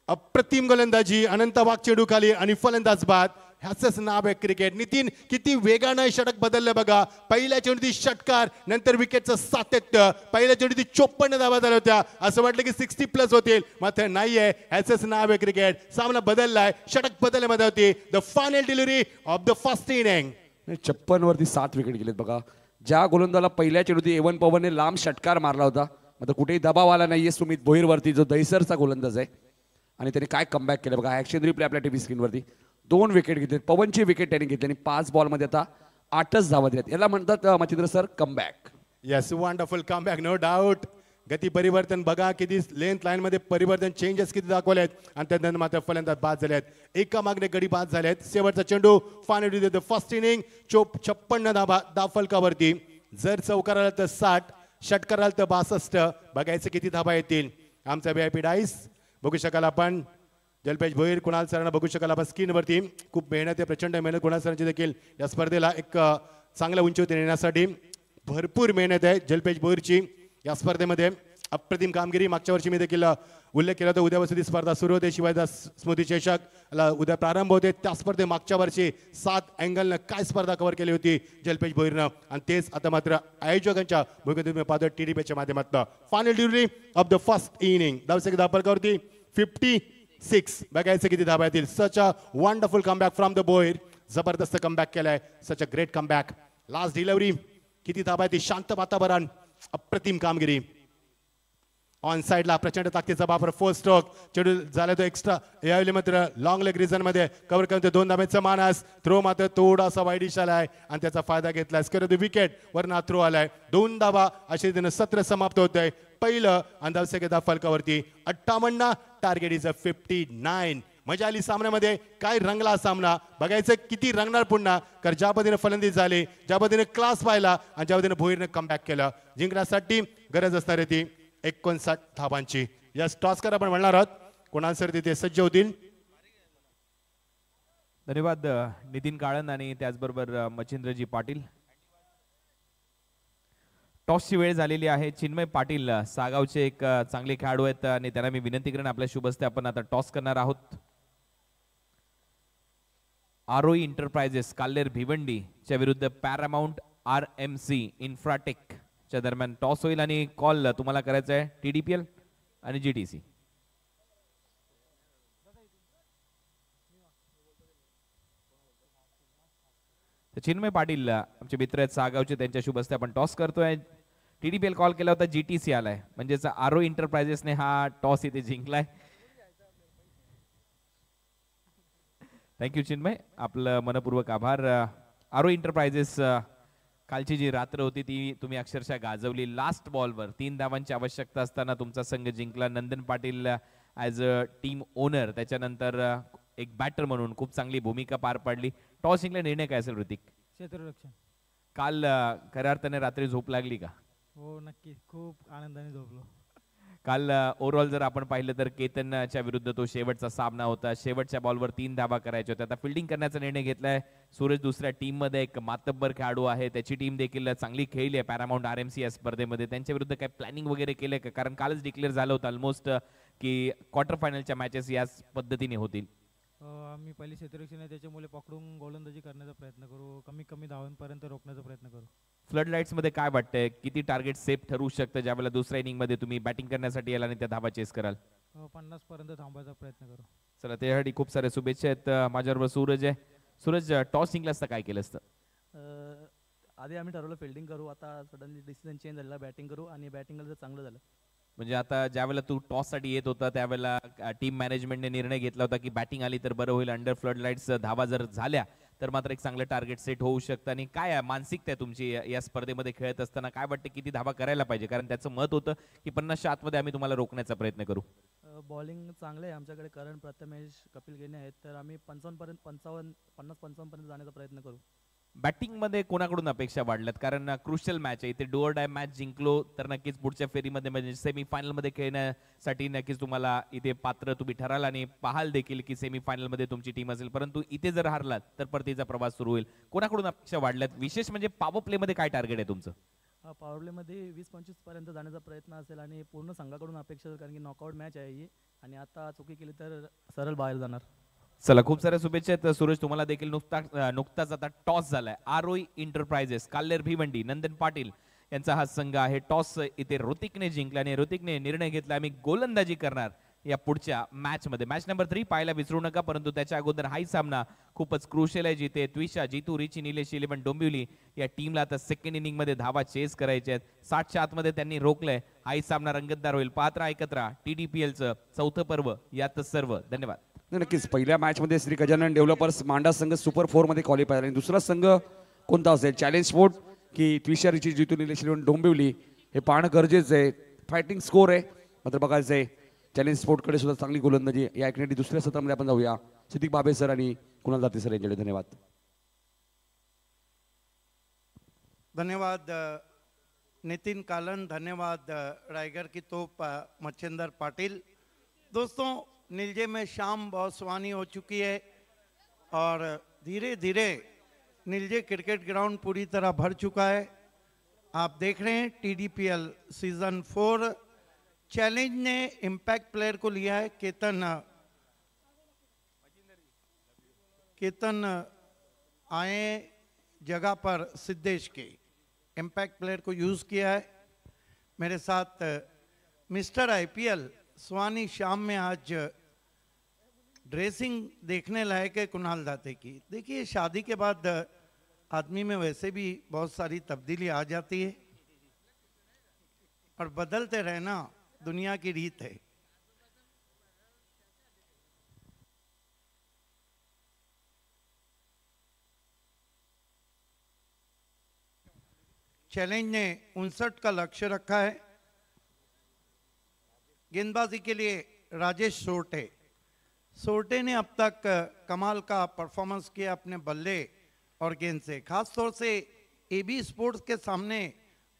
अप्रतिम गोलंदाजी अनंत वाघ चेंडू खाली आणि फलंदाज बाद. ह्याचंच नाव आहे क्रिकेट. नितीन किती वेगानं षटक बदललं बघा. पहिल्या चेंडू षटकार नंतर विकेटचं सातत्य. पहिल्या चेंडू 54 धावा झाल्या होत्या असं वाटलं की 60 प्लस होतील मात्र नाहीये. ह्याचंच नाव आहे क्रिकेट. सामना बदललाय षटक बदलल्यामध्ये होती. The final delivery of the first inning. 56 वरती 7 विकेट गेलेत बघा. ज्या गोलंदाला पहिल्या चेंडूत एवन पवनने लांब षटकार मारला होता मात्र कुठेही दबाव आला नाहीये सुमित भोईर वरती जो दहिसरचा गोलंदाज आहे आणि त्याने काय कमबॅक केलं बघा. ऍक्शन रिप्ले आपल्या टीव्ही स्क्रीनवरती 2 विकेट घेतले. पवनची विकेट त्यांनी घेतली आणि 5 बॉलमध्ये आता 8च धावा दिल्यात. याला म्हणतात Machhindra sir comeback. Yes wonderful comeback no doubt. गती परिवर्तन बघा किती लेंथ लाईन मध्ये परिवर्तन चेंजेस किती दाखवलेत आणि त्यानंतर मात्र फलंदाज बाद झाले आहेत. एका मागणे गडी बाद झाले आहेत. शेवटचा चेंडू फायनल द फर्स्ट इनिंग 56 धावा दाफलकावरती. जर चौकार आला तर 60 षटकार आला तर 62. बघायचं किती धावा येतील. आमचा VIP डाईस बघू शकाल आपण जलपेश भोईर कुणाल सरांना बघू शकाल आपण स्क्रीनवरती. खूप मेहनत आहे, प्रचंड मेहनत कुणाल सरांची देखील या स्पर्धेला एक चांगल्या उंचीवरती नेण्यासाठी भरपूर मेहनत आहे जलपेश भोईरची या स्पर्धेमध्ये. अप्रतिम कामगिरी. मागच्या वर्षी मी देखील उल्लेख केला होता, उद्यापासून ती स्पर्धा सुरू होते. शिवाजीदास स्मृती चषक उद्या प्रारंभ होते. त्या स्पर्धेत मागच्या वर्षी 7 अँगलनं काय स्पर्धा कव्हर केली होती जलपेश भोईरनं, आणि तेच आता मात्र आयोजकांच्या भूमिकेतून पाहतो TDPच्या माध्यमातून. Final delivery of the first inning. धावसंख्या धापरकावरती 56. बघायचं किती धाबा येतील. Such a wonderful comeback from the Bhoir. जबरदस्त कमबॅक केलाय. Such a great comeback. Last delivery. किती धाबा येतील. शांत वातावरण. अप्रतिम कामगिरी. ऑन साइडला प्रचंड ताकदीचा वापर. फर्स्ट स्ट्रोक चेडू झाला तो एक्स्ट्रा. यावेळी मात्र लॉंग लेग रिझन मध्ये कव्हर करतो 2 धाब्याचा मानस. थ्रो मात्र थोडासा वाईडिश आलाय आणि त्याचा फायदा घेतलाय. स्क्वेअर द विकेट वरना थ्रो आलाय. 2 धाबा अशा रीतीने सत्र समाप्त होत आहे. पहिलं अंदाज सेकंदा फलकावरती 58. Target is 59. मजा आली सामन्यामध्ये. काय रंगला सामना. बघायचं किती रंगणार पुन्हा. कारण ज्या पद्धतीने फलंदाजी झाली, ज्या पद्धतीने क्लास पाहिला आणि ज्या पद्धतीने भोईरने कमबॅक केलं. जिंकण्यासाठी गरज असणार आहे ती 59 धाबांची. या टॉसकर आपण म्हणणार आहोत. कुणाल सर तिथे सज्ज होतील. धन्यवाद नितीन काळन आणि त्याचबरोबर मच्छिंद्रजी पाटील. टॉसची वेळ झालेली आहे. चिन्मय पाटील सागावचे एक चांगले खेळाडू आहेत आणि त्यांना मी विनंती करेन आपल्या शुभ हस्ते आपण आता टॉस करणार आहोत. आरोई इंटरप्राइजेस काल्लेर भिवंडी च्या विरुद्ध पॅरामाउंट RMC इन्फ्राटेक च्या दरम्यान टॉस होईल आणि कॉल तुम्हाला करायचा आहे TDPL आणि GTC. चिन्मय पाटील आमचे मित्र आहेत सागावचे, त्यांच्या शुभ हस्ते आपण टॉस करतोय. TDPL कॉल केला होता, GTC आलाय, म्हणजेच आरो इंटरप्राइजेसने हा टॉस इथे जिंकलाय. थँक्यू चिन्मय, आपलं मनपूर्वक आभार. आरो इंटरप्राइजेस कालची जी रात्र होती ती तुम्ही अक्षरशः गाजवली. लास्ट बॉलवर 3 धावांची आवश्यकता असताना तुमचा संघ जिंकला. Nandan Patil as a team owner, त्याच्यानंतर एक बॅटर म्हणून खूप चांगली भूमिका पार पाडली. टॉस जिंकला, निर्णय काय असेल ऋतिक? क्षेत्ररक्षण. काल खऱ्या अर्थाने रात्री झोप लागली का? हो नक्की, खूप आनंदाने झोपलो. काल ओव्हरऑल जर आपण पाहिलं तर केतनच्या विरुद्ध तो शेवटचा सामना होता. शेवटच्या बॉलवर 3 धावा करायच्या होत्या. आता फिल्डिंग करण्याचा निर्णय घेतलाय. सूरज दुसऱ्या टीम मध्ये एक मातब्बर खेळाडू आहे, त्याची टीम देखील चांगली खेळली आहे पॅरामाउंट RMC या स्पर्धेमध्ये. त्यांच्या विरुद्ध काय प्लॅनिंग वगैरे केलंय का? कारण कालच डिक्लेअर झालं होतं ऑलमोस्ट की क्वार्टर फायनलच्या मॅचेस याच पद्धतीने होतील. आम्ही पहिली क्षेत्ररक्षण आहे, त्याच्यामुळे पकडून गोलंदाजी करण्याचा प्रयत्न करू, कमी कमी धावांपर्यंत रोखण्याचा प्रयत्न करू. फ्लड लाईट्स मध्ये काय वाटतंय, किती टार्गेट सेफ ठरू शकतं ज्यावेळेला दुसऱ्या इनिंग मध्ये तुम्ही बॅटिंग करण्यासाठी याल आणि त्या धावा चेस कराल? 50 पर्यंत थांबायचा प्रयत्न करू. चला, त्यासाठी खूप साऱ्या शुभेच्छा आहेत. माझ्याबरोबर सूरज आहे. सूरज, टॉस जिंकला असता काय केलं असतं? आधी आम्ही ठरवलं फिल्डिंग करू, आता सडनली डिसिजन चेंज झाला, बॅटिंग करू, आणि बॅटिंग जर चांगलं झालं. म्हणजे आता ज्यावेळेला तू टॉस साठी येत होता त्यावेळेला टीम मॅनेजमेंटने निर्णय घेतला होता की बॅटिंग आली तर बरं होईल, अंडर फ्लड लाईट्स धावा जर झाल्या तर मात्र एक चांगलं टार्गेट सेट होऊ शकतं. आणि काय मानसिकता आहे तुमची या स्पर्धेमध्ये खेळत असताना? काय वाटतं किती धावा करायला पाहिजे? कारण त्याचं मत होतं की 50च्या आतमध्ये आम्ही तुम्हाला रोखण्याचा प्रयत्न करू. बॉलिंग चांगलं आहे आमच्याकडे, करण, प्रथमेश, कपिल गेने आहेत, तर आम्ही 55 पर्यंत 50-55 पर्यंत जाण्याचा प्रयत्न करू. बॅटिंग मध्ये कोणाकडून अपेक्षा वाढल्यात? कारण क्रुशियल मॅच आहे इथे. डू ऑर डाय मॅच जिंकलो तर नक्कीच पुढच्या फेरीमध्ये म्हणजे सेमीफायनल मध्ये खेळण्यासाठी नक्कीच तुम्हाला इथे पात्र तुम्ही ठराल आणि पाहाल देखील की सेमीफायनल मध्ये तुमची टीम असेल. परंतु इथे जर हारलात तर परतीचा प्रवास सुरू होईल. कोणाकडून अपेक्षा वाढल्यात? विशेष म्हणजे पॉवर प्ले मध्ये काय टार्गेट आहे तुमचं? पॉवर प्लेमध्ये 20-25 पर्यंत जाण्याचा प्रयत्न असेल आणि पूर्ण संघाकडून अपेक्षा, कारण की नॉकआउट मॅच आहे ही, आणि आता चुकी केली तर सरळ बाहेर जाणार. चला, खूप साऱ्या शुभेच्छा आहेत सूरज. तुम्हाला देखील नुकताच आता टॉस झालाय. आरोई इंटरप्राइजेस काल्लेर भिवंडी, नंदन पाटील यांचा हा संघ आहे. टॉस इथे ऋतिकने जिंकला आणि ऋतिकने निर्णय घेतला आम्ही गोलंदाजी करणार या पुढच्या मॅच मध्ये. मॅच नंबर 3 पाहायला विसरू नका. परंतु त्याच्या अगोदर हाही सामना खूपच क्रुशियल आहे, जिथे त्विषा, जितू, रिची, निलेश, 11 डोंबिवली या टीमला आता सेकंड इनिंग मध्ये धावा चेस करायच्या आहेत. 60च्या आतमध्ये त्यांनी रोखलंय. हाही सामना रंगतदार होईल. पाहत राहा, ऐकत राहा. TDPLचं चौथं पर्व यातच सर्व. धन्यवाद. नक्कीच पहिल्या मॅच मध्ये श्री गजानन डेव्हलपर्स मांडा संघ सुपर 4 मध्ये क्वालिफाय झाला. आणि दुसरा संघ कोणता असेल? चॅलेंज स्पोर्ट की त्विषा, रिची, जितू, निलेश, 11 डोंबिवली? हे पाहणं गरजेचं आहे. फायटिंग स्कोर आहे मात्र बघायचं आहे. चॅलेंज स्पोर्टकडे सुद्धा चांगली गोलंदाजी या ऐकण्यासाठी दुसऱ्या सत्रामध्ये आपण जाऊया. सिद्दीक बाबे सर आणि कुणाल दाते सर यांच्याकडे. धन्यवाद. धन्यवाद नितिन कालन, धन्यवाद रायगढ़ की तोप मच्छिंदर पाटिल. दोस्तों, नीलजे में शाम बहुत सुहानी हो चुकी है और धीरे धीरे नीलजे क्रिकेट ग्राउंड पूरी तरह भर चुका है। आप देख रहे हैं TDPL सीजन 4 चैलेंज ने इम्पैक्ट प्लेयर को लिया है। केतन आए जगह पर सिद्धेश के इम्पैक्ट प्लेयर को यूज किया है। मेरे साथ मिस्टर IPL सुहानी शाम में आज ड्रेसिंग देखने लायक है कुणाल दाते की। देखिए शादी के बाद आदमी में वैसे भी बहुत सारी तब्दीली आ जाती है और बदलते रहना दुनिया की रीत है। चैलेंज ने 59 का लक्ष्य रखा है। गेंदबाजी के लिए राजेश सोरटे ने अब तक कमाल का परफॉर्मेंस किया अपने बल्ले और गेंद से। खास तौर से AB स्पोर्ट्स के सामने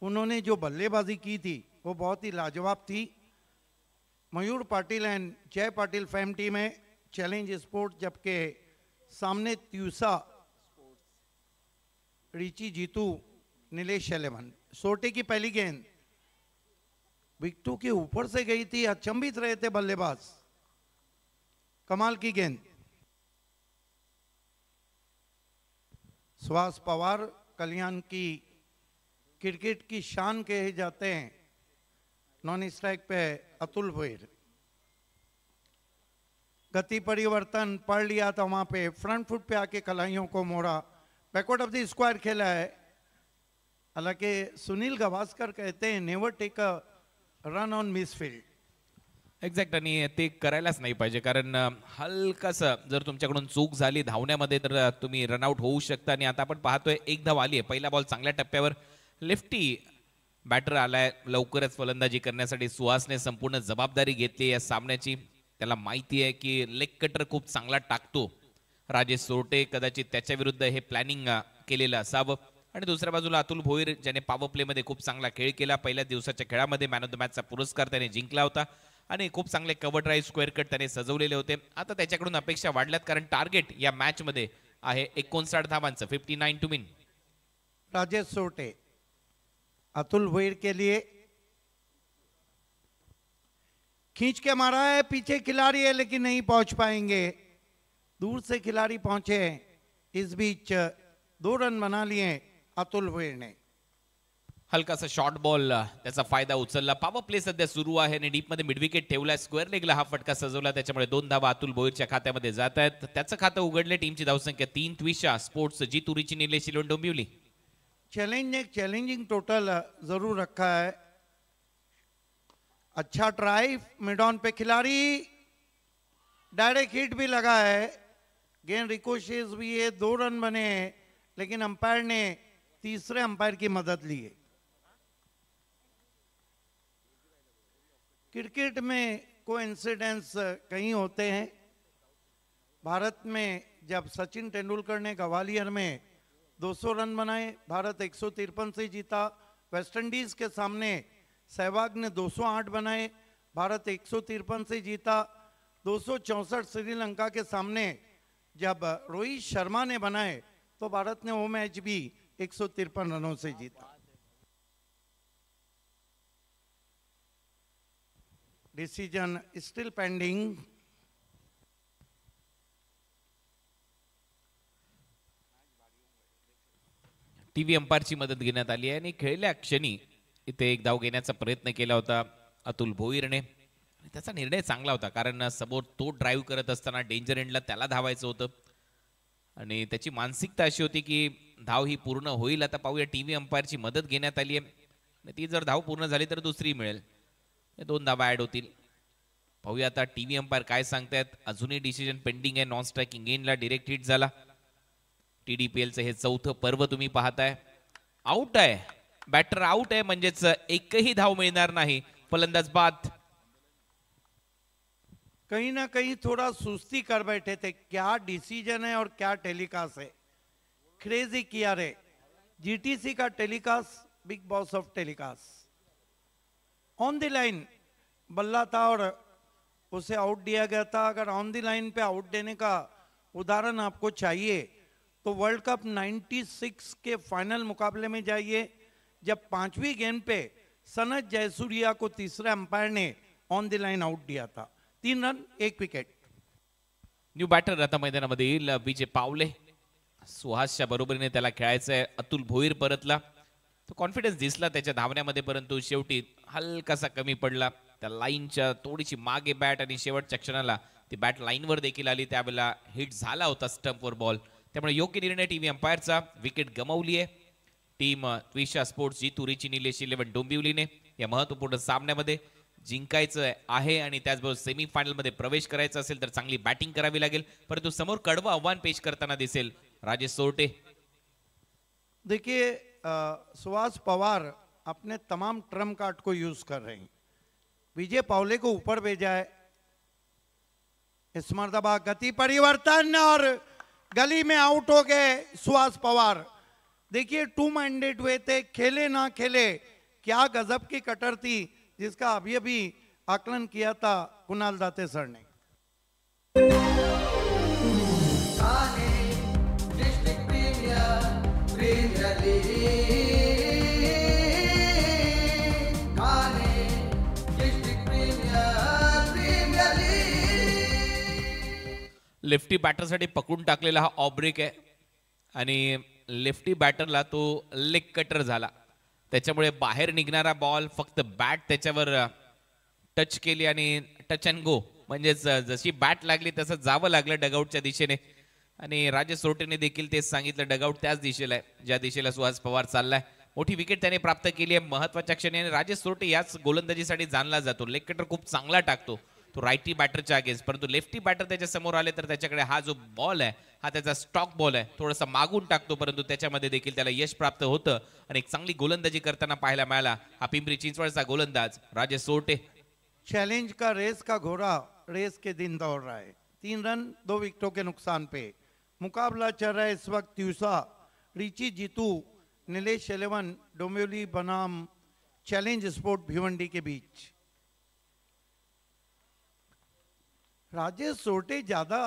उन्होंने जो बल्लेबाजी की थी वो बहुत ही लाजवाब थी। मयूर पाटिल एंड जय पाटिल फैम टीम है चैलेंज स्पोर्ट्स, जबकि सामने त्यूसा रिची जीतू नीलेश 11। सोटे की पहली गेंद विकेटों के ऊपर से गई थी, अचंभित रहे थे बल्लेबाज। कमाल की गेंद। सुहास पवार कल्याण की क्रिकेट की शान कहे जाते हैं। नॉन स्ट्राइक पे अतुल भोईर। गति परिवर्तन पढ़ लिया था वहां पे, फ्रंट फुट पे आके कलाइयों को मोड़ा, बैकवर्ड ऑफ द स्क्वायर खेला है। हालांकि सुनील गावस्कर कहते हैं never take a run on misfield. Exact, आणि ते करायलाच नाही पाहिजे, कारण हलकासं जर तुमच्याकडून चूक झाली धावण्यामध्ये तर तुम्ही रनआउट होऊ शकता. आणि आता आपण पाहतोय एक धाव आली आहे. पहिला बॉल चांगल्या टप्प्यावर लेफ्टी बॅटर आलाय. लवकरच फलंदाजी करण्यासाठी सुहासने संपूर्ण जबाबदारी घेतली या सामन्याची. त्याला माहिती आहे की लेग कटर खूप चांगला टाकतो राजेश सोरटे, कदाचित त्याच्या विरुद्ध हे प्लॅनिंग केलेलं असावं. आणि दुसऱ्या बाजूला अतुल भोईर ज्याने पॉवर प्ले मध्ये खूप चांगला खेळ केला. पहिल्या दिवसाच्या खेळामध्ये मॅन ऑफ द मॅचचा पुरस्कार त्याने जिंकला होता आणि खूप चांगले कव्हर ड्राईव्ह स्क्वेअर कट त्याने सजवलेले होते. आता त्याच्याकडून अपेक्षा वाढल्यात, कारण टार्गेट या मॅच मध्ये आहे 59 धावांचं, 59 टू विन. राजेश सोरटे अतुल भोईर के लिए खींच के मारा है, पीछे खिलाड़ी है लेकिन नहीं पहुंच पाएंगे. दूर से खिलाड़ी पहुंचे. इस बीच 2 रन बना लिए अतुल भोईर ने. हलकासा शॉर्ट बॉल त्याचा फायदा उचलला. पॉवर प्ले सध्या सुरू आहे आणि डीप मध्ये मिड विकेट ठेवलाय. स्क्वेअर लेगला हा फटका सजवला, त्याच्यामुळे 2 धावा अतुल भोईरच्या खात्यामध्ये जात आहेत. त्याचं खातं उघडले. टीमची धावसंख्या 3. त्विशा स्पोर्ट्स जीतू रिची नीलेश सिलोन डोंबिवली. चैलेंज ने चैलेंजिंग टोटल जरूर रखा है. अच्छा ड्राइव मिड ऑन पे खिलाड़ी, डायरेक्ट हिट भी लगा है. गेंद रिकोशेस भी है. 2 रन बने हैं, लेकिन अंपायर ने तीसरे अंपायर की मदद ली है. क्रिकेट में कोइंसिडेंस कहीं होते हैं. भारत में जब सचिन तेंदुलकर ने ग्वालियर में 200 रन बनाए, भारत 153 से जीता. वेस्ट इंडीज के सामने सहवाग ने 208 बनाए, भारत 153 से जीता. 264 श्रीलंका के सामने जब रोहित शर्मा ने बनाए तो भारत ने वो मैच भी 153 रनों से जीता. Decision still pending. टीव्ही अंपायरची मदत घेण्यात आली आहे आणि खेळल्या क्षणी इथे एक धाव घेण्याचा प्रयत्न केला होता अतुल भोईरने. त्याचा निर्णय चांगला होता, कारण समोर तो ड्राईव्ह करत असताना डेंजर एंडला त्याला धावायचं होतं आणि त्याची मानसिकता अशी होती की धाव ही पूर्ण होईल. आता पाहूया, टीव्ही अंपायरची मदत घेण्यात आली आहे आणि ती जर धाव पूर्ण झाली तर दुसरी मिळेल. 2 धावा ऍड होतील. पाहूया आता टीव्ही अंपायर काय सांगतायत. अजूनही डिसिजन पेंडिंग आहे. नॉन स्ट्रायकिंग गेंदला डिरेक्ट हिट झाला. TDPLचं हे 4थं पर्व तुम्ही पाहताय. आउट आहे, बॅटर आउट आहे, म्हणजेच एकही धाव मिळणार नाही. फलंदाज बाद. कहीं ना कहीं थोड़ा सुस्ती कर बैठे थे. क्या डिसीजन है और क्या टेलीकास्ट है. क्रेजी किया रे. GTC का telecast, big boss of telecast. On the line बल्ला था और उसे आउट दिया गया था। अगर on the line pay out देने का उदाहरण आपको चाहिए तो वर्ल्ड कप 96 के फाइनल मुकाबले में जाइए, जब 5वीं गेंद पे सनत जयसूर्या को तीसरे अंपायर ने ऑन द लाइन आउट दिया था। 3 रन 1 विकेट। न्यू बॅटर आता मैदानामध्ये येईल विजय पावले. सुहासच्या बरोबरीने त्याला खेळायचंय. अतुल भोईर परतला. तो कॉन्फिडन्स दिसला त्याच्या धावण्यामध्ये, परंतु शेवटी हलकासा कमी पडला. त्या लाईनच्या थोडीशी मागे बॅट आणि शेवटच्या क्षणाला ती बॅट लाईनवर देखील आली. त्यावेळेला हिट झाला होता स्टंपवर बॉल. त्यामुळे योग्य निर्णय टीव्ही अंपायरचा. विकेट गमावली आहे टीम त्विशा स्पोर्ट्स जितू रिची निलेश 11 डोंबिवलीने. या महत्वपूर्ण सामन्यामध्ये जिंकायचं आहे आणि त्याचबरोबर सेमीफायनल मध्ये प्रवेश करायचा असेल तर चांगली बॅटिंग करावी लागेल. परंतु समोर कडवं आव्हान पेश करताना दिसेल राजेश सोरटे. देखिए सुहास पवार अपने तमाम ट्रम्प कार्ड को यूज कर रहे हैं. विजय पावले को ऊपर भेजा है. इस मर्तबा गति परिवर्तन और गली में आउट हो गए सुहास पवार. देखिए 2 माइंडेड हुए थे, खेले ना खेले, क्या गजब की कटर थी जिसका अभी अभी आकलन किया था कुणाल दाते सर ने. लेफ्टी बॅटरसाठी पकडून टाकलेला हा ऑफ ब्रेक आहे आणि लेफ्टी बॅटरला तो लेग कटर झाला. त्याच्यामुळे बाहेर निघणारा बॉल फक्त बॅट त्याच्यावर टच केली आणि टच अँड गो, म्हणजेच जशी बॅट लागली तसं जावं लागलं डगआउटच्या दिशेने. आणि राजेश सोरटेने देखील तेच सांगितलं, डगआउट त्याच दिशेला आहे ज्या दिशेला सुहास पवार चाललाय. मोठी विकेट त्याने प्राप्त केली आहे महत्वाच्या क्षणी. आणि राजेश सोरटे याच गोलंदाजीसाठी जाणला जातो. लेग कटर खूप चांगला टाकतो तो रायटी बॅटरच्या अगेन्स्ट, परंतु लेफ्टी बॅटर त्याच्या समोर आले तर त्याच्याकडे हा जो बॉल आहे हा त्याचा स्टॉक बॉल आहे, थोडासा मागून टाकतो, परंतु त्याच्यामध्ये देखील त्याला यश प्राप्त होतं आणि एक चांगली गोलंदाजी करताना पाहायला मिळाला हा पिंपरी चिंचवडचा गोलंदाज राजेश सोरटे. चैलेंज का रेस का घोड़ा रेस के दिन दौड़ रहा है. 3 रन 2 विकेटों के नुकसान पे मुकाबला चल रहा है इस वक्त त्यूसा रिची जीतू नीलेश 11 डोंबिवली बनाम चैलेंज स्पोर्ट भिवंडी के बीच. राजेश सोरटे ज्यादा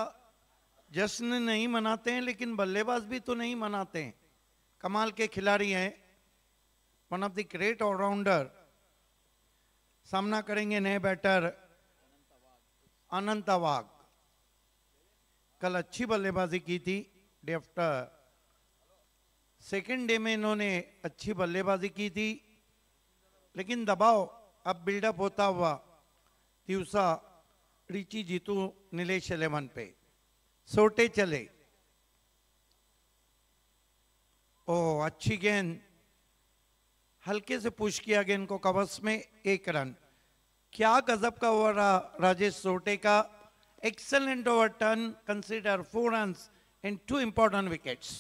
जश्न नहीं मनाते हैं लेकिन बल्लेबाज भी तो नहीं मनाते हैं. कमाल के खिलाड़ी हैं, one of the great allrounder. सामना करेंगे नए बैटर अनंत वाघ. कल अच्छी बल्लेबाजी की थी. डे आफ्टर सेकेंड डे में इन्होंने अच्छी बल्लेबाजी की थी, लेकिन दबाव अब बिल्डअप होता हुआ त्यूसा रिची जीतू नीलेश 11 पे. सोरटे चले. ओ अच्छी गेंद, हल्के से पुश किया गेंद को कवच में. 1 रन. क्या गजब का ओवर रहा राजेश सोरटे का. Excellent over turn, consider 4 runs end 2 important wickets.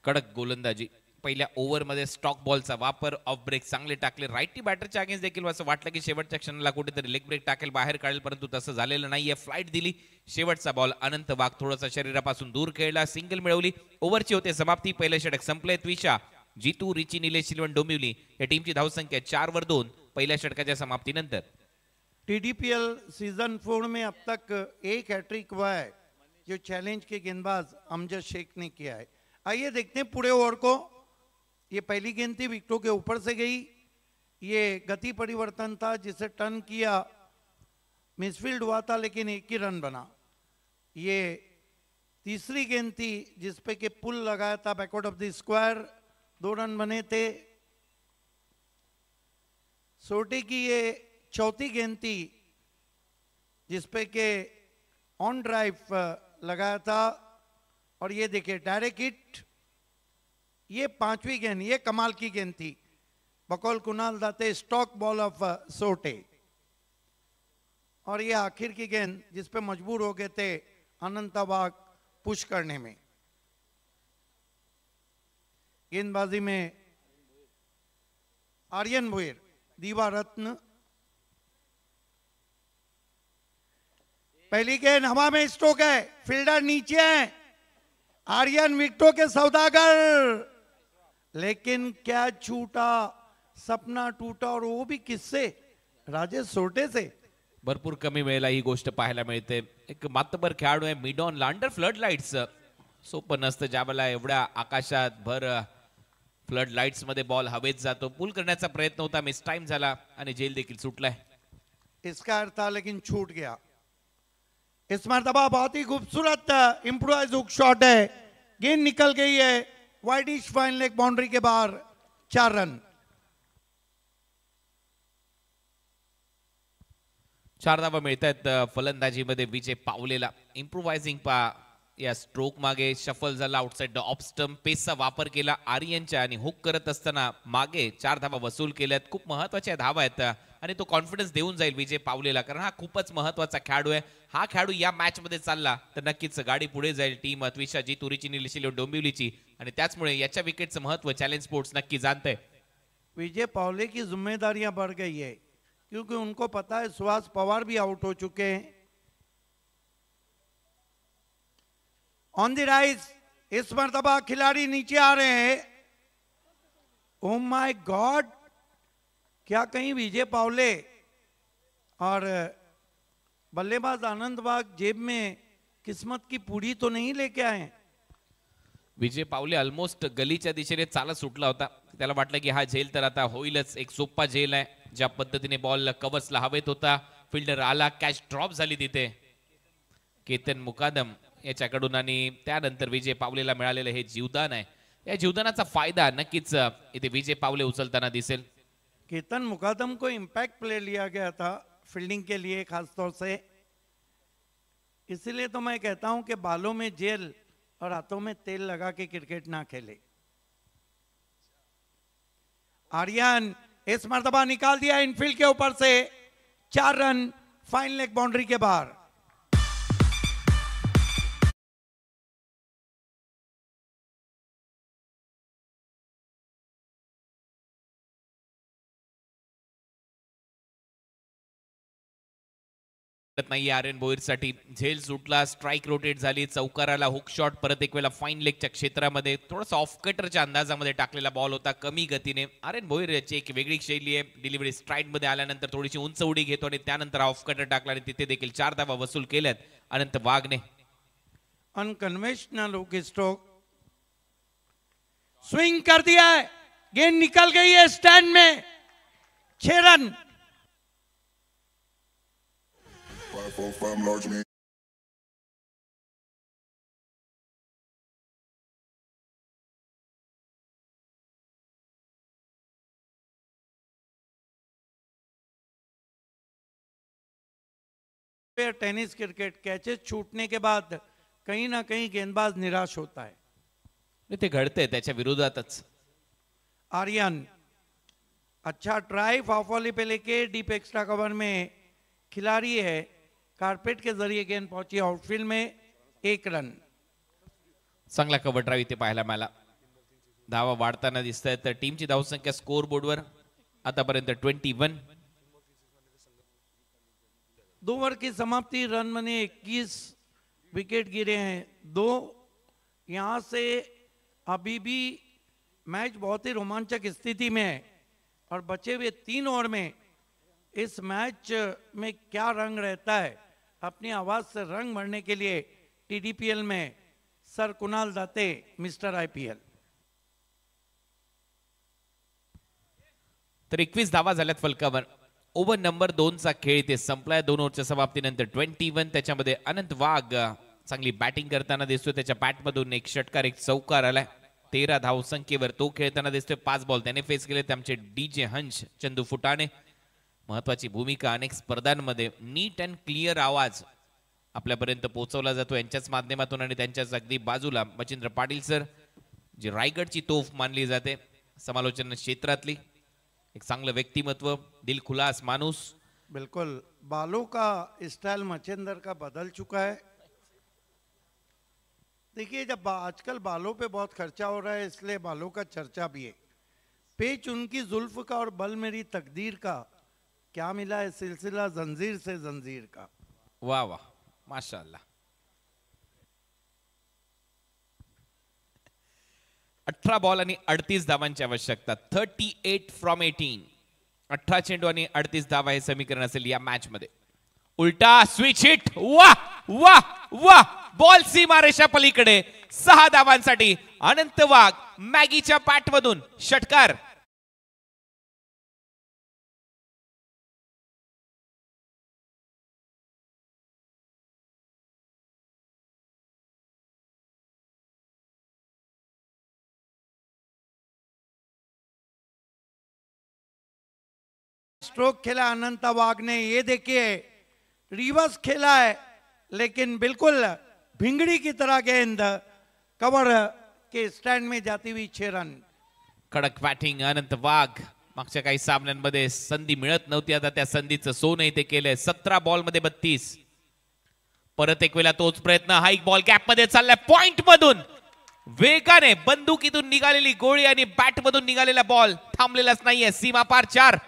कडक गोलंदाजी. पहिल्या ओव्हरमध्ये स्टॉक बॉलचा वापर, ऑफ ब्रेक चांगले टाकले. राईटी बॅटरच्या अगेन्स्ट देखील असं वाटलं की शेवटच्या क्षणाला कुठेतरी लेग ब्रेक टाकेल, बाहेर काढेल, परंतु तसं झालेलं नाहीये. फ्लाईट दिली. शेवटचा बॉल अनंत वाघ थोडासा शरीरापासून दूर खेळला, सिंगल मिळवली. ओव्हरची होते समाप्ती. पहिलं षटक संपले. त्विशा जितू रिची निलेश 11 डोंबिवली या टीमची धावसंख्या 4 वर 2 पहिल्या षटकाच्या समाप्तीनंतर. टीडीपीएल सीजन 4 में अब तक एक हैट्रिक हुआ है जो चैलेंज के गेंदबाज अमजद शेख ने किया है. आइए देखते हैं पूरे ओवर को. ये पहली गेंद थी, विकेटों के ऊपर से गई. ये गति परिवर्तन था जिसे टर्न किया, मिसफील्ड हुआ था लेकिन 1 ही रन बना. ये तीसरी गेंद थी जिसपे के पुल लगाया था backward of the square, 2 run बने थे. सोरटे की ये चौथी गेंद थी जिसपे के ऑन ड्राइव लगाया था और ये देखिए डायरेक्ट हिट. ये 5वीं गेंद, ये कमाल की गेंद थी. बकौल Kunal Date stock ball of Sorte. और ये आखिर की गेंद जिसपे मजबूर हो गए थे अनंत वाघ पुश करने में. गेंदबाजी में आर्यन भोईर, दीवा रत्न. पहली गेंद हवा में स्ट्रोक है, फील्डर नीचे है. आर्यन विकेटों के सौदागर, लेकिन क्या छूटा, सपना टूटा, और वो भी किससे? राजेश सोरटे से. भरपूर कमी वेळेला ही गोष्ट पाहायला मिळते. एक मातबर खेळाडू आहे मिडॉन लांडर फ्लड लाईट्स. सोपं नसतं ज्यावेळेला एवढ्या आकाशात भर फ्लड लाईट्स मध्ये बॉल हवेत जातो. पुल करण्याचा प्रयत्न होता, मिस टाइम झाला आणि जेल देखील सुटलाय. इसका अर्थ था लेकिन छूट गया. इस मरतबा बहुत ही खूबसूरत इम्प्रोवाइज हुक शॉट है, गेंद निकल गई है वाइडिश फाइन लेग बाउंड्री के बाहर. 4 रन. 4 धावा मिळत आहेत फलंदाजीमध्ये विजय पावलेला. इम्प्रोवायझिंग पा या स्ट्रोक मागे शफल झाला आउटसाइड द ऑफ स्टंप. पेसचा वापर केला आर्यनच्या आणि हुक करत असताना मागे 4 धावा वसूल केल्यात. खूप महत्वाच्या धावा आहेत आणि तो कॉन्फिडन्स देऊन जाईल विजय पावलेला, कारण हा खूपच महत्वाचा खेळाडू आहे. हा खेळाडू या मॅच मध्ये चालला तर नक्कीच गाडी पुढे जाईल. टीम अत्विशा जी तुरीची निलिशिलो डोंबिवलीची, आणि त्याचमुळे याच्या विकेटचं महत्व चॅलेंज स्पोर्ट्स नक्की जाणतंय. विजय पावले की जिम्मेदारियां बढ़ गई है क्योंकि उनको पता है सुहास पवार भी आउट हो चुके हैं. ऑन द राइज इस मरतबा खिलाड़ी नीचे आ रहे हैं. ओ माय गॉड, क्या कहीं विजय पावले और बल्लेबाज आनंद बाग जेब में किस्मत की पूरी तो नहीं लेके आए. विजय पावले ऑलमोस्ट गलीच्या दिशेने चालत सुटला होता. त्याला वाटलं की हा झेल तर आता होईलच. एक सोपा झेल आहे. ज्या पद्धतीने बॉल कव्हर्सला हवेत होता, फिल्डर आला, कॅच ड्रॉप झाली तिथे केतन मुकादम याच्याकडून, आणि त्यानंतर विजय पावलेला मिळालेलं हे जीवदान आहे. या जीवदानाचा फायदा नक्कीच इथे विजय पावले उचलताना दिसेल. केतन मुकादम को इम्पैक्ट प्लेयर लिया गया था फील्डिंग के लिए खास तौर से. इसीलिए तो मैं कहता हूं कि बालों में जेल और हाथों में तेल लगा के क्रिकेट ना खेले. आर्यन इस मर्तबा निकाल दिया इनफील्ड के ऊपर से. 4 रन फाइन लेग बाउंड्री के बाहर. नाही आर्यन भोईरसाठी. झेल सुटला, स्ट्राइक रोटेट झाली, चौकाराला हुक शॉट, परत एक वेळा फाईन लेगच्या क्षेत्रामध्ये थोडासा ऑफ कटरच्या अंदाजामध्ये टाकलेला बॉल होता कमी गतीने. आर्यन भोईर याची एक वेगळी शैली आहे. डिलिव्हरी स्ट्राईक मध्ये आल्यानंतर थोडीशी उंच उडी घेतो आणि त्यानंतर ऑफ कटर टाकला आणि तिथे देखील 4 धावा वसूल केल्यात अनंत वाघने. अनकन्वेंशनल हुक स्ट्रोक, स्विंग कर दिया है, गेंद निकल गई है स्टैंड में. 6 run. 545 large man. Tennis cricket catches छूटने के बाद कहीं ना कहीं गेंदबाज निराश होता है. ते घडतंय त्याच्या विरोधातच. आर्यन अच्छा ट्राई फाफोली पे लेके डीप एक्स्ट्रा कवर में खिलाड़ी है. कारपेट के जरिए गेंद पहुंची आउटफील्ड में. 1 रन. चांगला कव्हर ड्राईव्ह इथे पाहायला मिळाला. धावा वाढताना दिसत आहेत. तर टीमची धावसंख्या स्कोर बोर्डवर आतापर्यंत 21. 2 ओवर की समाप्ति. रन बने 21, विकेट गिरे हैं 2. यहां से अभी भी मैच बहुत ही रोमांचक स्थिति में है और बचे हुए 3 ओवर में इस मैच में क्या रंग रहता है. अपनी आवाज से रंग भरने के लिए टीडीपीएल में sir Kunal Date, mister IPL. तर 21 धावा झाल्यात फलकावर. ओव्हर नंबर 2 चा खेळ इथे संपलाय. 2 ओव्हरच्या समाप्तीनंतर 21. त्याच्यामध्ये अनंत वाघ चांगली बॅटिंग करताना दिसतोय. त्याच्या बॅटमधून एक षटकार, एक चौकार आलाय. 13 धावसंख्येवर तो खेळताना दिसतोय. 5 बॉल त्याने फेस केले. आमचे डीजे हंस, चंदू फुटाणे. महत्वाची भूमिका अनेक स्पर्धांमध्ये. नीट अँड क्लिअर आवाज आपल्यापर्यंत पोहोचवला जातो यांच्याच माध्यमातून, आणि त्यांच्याच अगदी बाजूला मच्छिंद्र पाटील सर, जी रायगडची तोफ मानली जाते समालोचन क्षेत्रातली. एक चांगलं व्यक्तिमत्व, दिलखुलास माणूस. बिल्कुल. बालों का स्टाइल मच्छिंद्र का बदल चुका है. देखिए जब आजकल बालों पे बहुत खर्चा हो रहा है इसलिए बालों का चर्चा भी है. पेच उनकी जुल्फ का और बल मेरी तकदीर का, क्या मिला है सिलसिला जंजीर से जंजीर का. वाह वाह, माशाअल्लाह. 18 बॉल आणि 38 धावांची आवश्यकता. 38 फ्रॉम 18. 18 चेंडू आणि 38 धावा हे समीकरण असेल या मॅच मध्ये. उलटा स्विच हिट, वा वा वा, बॉल सीमारेषा पलीकडे. 6 धावांसाठी अनंत वाघ मॅगीच्या पॅटमधून षटकार. स्ट्रोक खेला अनंत वाघ ने, ये देखिए रिवर्स खेला है लेकिन बिल्कुल भिंगड़ी की तरह गेंद कवर के स्टैंड में जाती हुई 6 रन. कडक बॅटिंग अनंत वाघ. मागच्या काही सामन्यांमध्ये संधी मिळत नव्हती, आता त्या संधीचं सोनं इथे केलंय. 17 बॉल मध्ये 32. परत एक वेळा तोच प्रयत्न. हाईक बॉल गॅप मध्ये चाललाय पॉइंट मधून. वेगाने बंदुकीतून निघालेली गोळी आणि बॅट मधून निघालेला बॉल थांबलेलाच नाहीये. सीमा पार 4.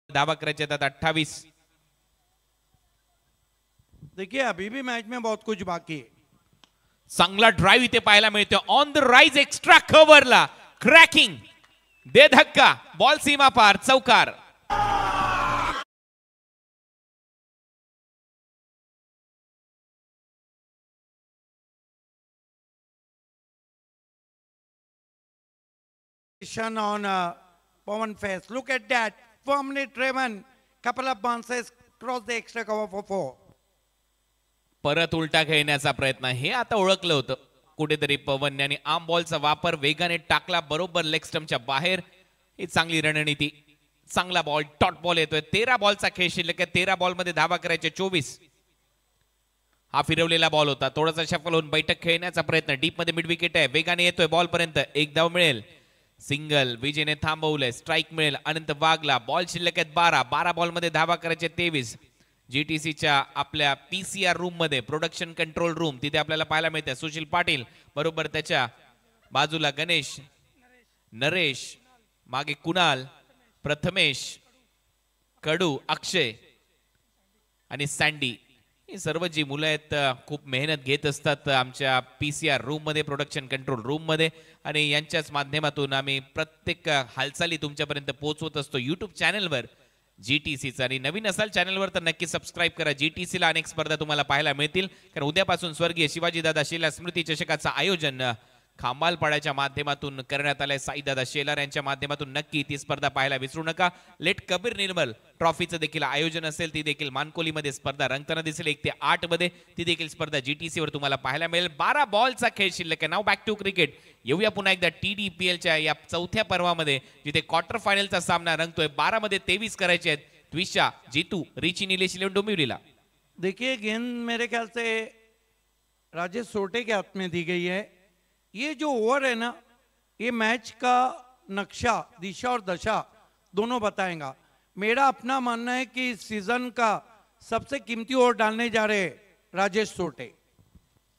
धावा करायचे आहेत 28. देखिए अभी भी मैच में बहुत कुछ बाकी है. चांगला ड्राईव्ह इथे पाहायला मिळतो. ऑन द राईज एक्स्ट्रा कव्हरला क्रॅकिंग, दे धक्का, बॉल सीमा पार, चौकार. On Pawan face. Look at that. Firmly driven. Couple of bounces cross the extra cover for 4. परत उलटा खेळण्याचा प्रयत्न. हे आता ओळखलं होतं कुठेतरी पवन यांनी. आर्म बॉलचा वापर वेगाने टाकला बरोबर लेग स्टंपच्या बाहेर. ही चांगली रणनीती. चांगला बॉल, टॉट बॉल येतोय. 13 बॉलचा खेळ शिल्लक आहे. 13 बॉल मध्ये धावा करायचे 24. हा फिरवलेला बॉल होता. थोडासा शफल होऊन बैठक खेळण्याचा प्रयत्न. डीप मध्ये मिड विकेट आहे. वेगाने येतोय बॉल पर्यंत. 1 धाव मिळेल. सिंगल विजयने थांबवलंय. स्ट्राईक मिळेल अनंत वाघला. बॉल शिल्लक आहेत 12. 12 बॉल मध्ये धावा करायचे 23. जीटीसीच्या आपल्या पीसीआर रूम मध्ये, प्रोडक्शन कंट्रोल रूम, तिथे आपल्याला पाहायला मिळते सुशील पाटील, बरोबर त्याच्या बाजूला गणेश, नरेश, मागे कुणाल, प्रथमेश, कडू, अक्षय आणि सँडी. ही सर्व जी मुलं आहेत खूप मेहनत घेत असतात आमच्या पीसीआर रूम मध्ये, प्रोडक्शन कंट्रोल रूम मध्ये, आणि यांच्याच माध्यमातून आम्ही प्रत्येक हालचाली तुमच्यापर्यंत पोहोचवत असतो यूट्यूब चॅनलवर जीटीसीचा. आणि नवीन असाल चॅनलवर तर नक्की सबस्क्राईब करा. जीटीसीला अनेक स्पर्धा तुम्हाला पाहायला मिळतील, कारण उद्यापासून स्वर्गीय शिवाजीदादा शेलार स्मृती चषकाचं आयोजन खांबालपाड्याच्या माध्यमातून करण्यात आलंय. साईदादा शेलार यांच्या माध्यमातून नक्की ती स्पर्धा पाहायला विसरू नका. लेट कबीर निर्मल ट्रॉफीचं देखील आयोजन असेल, ती देखील मानकोलीमध्ये स्पर्धा रंगताना दिसेल 1 ते 8 मध्ये. ती देखील स्पर्धा जीटीसी वर तुम्हाला पाहायला मिळेल. 12 बॉलचा खेळ शिल्लक आहे. नाव बॅक टू क्रिकेट. येऊया पुन्हा एकदा TDPLच्या या चौथ्या पर्वामध्ये, जिथे क्वार्टर फायनलचा सामना रंगतोय. 12 मध्ये 23 करायचे आहेत. त्विषा, जीतू, रिची, निलेश इलेवन डोंबिवलीला. देखिए गेंद मेरे ख्याल से राजेश सोटे के हाथ में दी गई है. ये जो ओवर है ना, ये मैच का नक्शा, दिशा और दशा दोनों बताएगा. मेरा अपना मानना है कि इस सीजन का सबसे कीमती ओवर डालने जा रहे राजेश सोटे.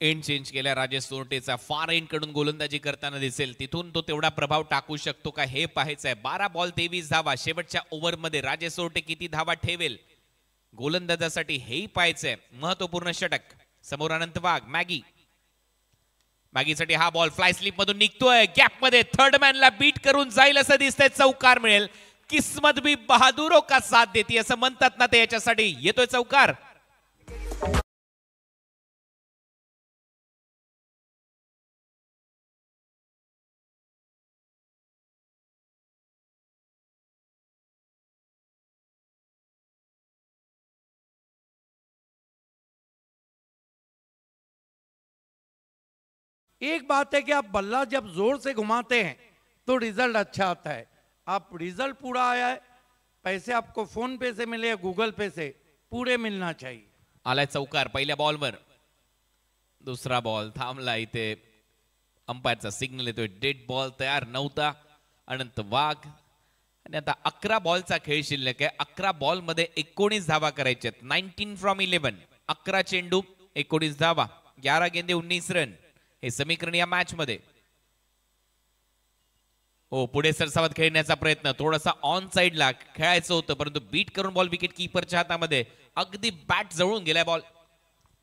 एंड चेंज केल्या राजेश सोरटेचा. फार एंड कडून गोलंदाजी करताना दिसेल. तिथून तो तेवढा प्रभाव टाकू शकतो का हे पाहायचं आहे. 12 बॉल 23 धावा. शेवटच्या ओव्हरमध्ये राजेश सोरटे किती धावा ठेवेल गोलंदाजासाठी हेही पाहायचंय. महत्वपूर्ण षटक. समोर अनंत वाघ. मॅगीसाठी हा बॉल फ्लाय स्लिप मधून निघतोय. गॅप मध्ये थर्ड मॅनला बीट करून जाईल असं दिसतंय. चौकार मिळेल. किस्मत भी बहादुरो का साथ देती असं म्हणतात ना, ते याच्यासाठी येतोय चौकार. एक बात है कि आप बल्ला जब जोर से घुमाते हैं तो रिजल्ट अच्छा आता है। आप रिजल्ट पूरा आया है, पैसे आपको फोन पे से मिले या गूगल पे से, पूरे मिलना चाहिए। आलाय चौकार पहिल्या बॉलवर, दुसरा बॉल थांबला इथे, अंपायरचा सिग्नल येतोय, डेड बॉल तयार नव्हता अनंत वाघ। आणि आता 11 बॉलचा खेळ शिल्लक आहे, 11 बॉल मध्ये 19 धावा करायचे आहेत, 19 फ्रॉम 11, 11 चेंडू 19 धावा, 11 गेंदे 19 रन, हे समीकरण या मॅच मध्ये। हो, पुढे सरसावत खेळण्याचा प्रयत्न, थोडासा ऑन साइडला खेळायचं होतं परंतु बीट करून बॉल विकेट कीपरच्या हातामध्ये, अगदी बॅट जवळून गेलाय बॉल।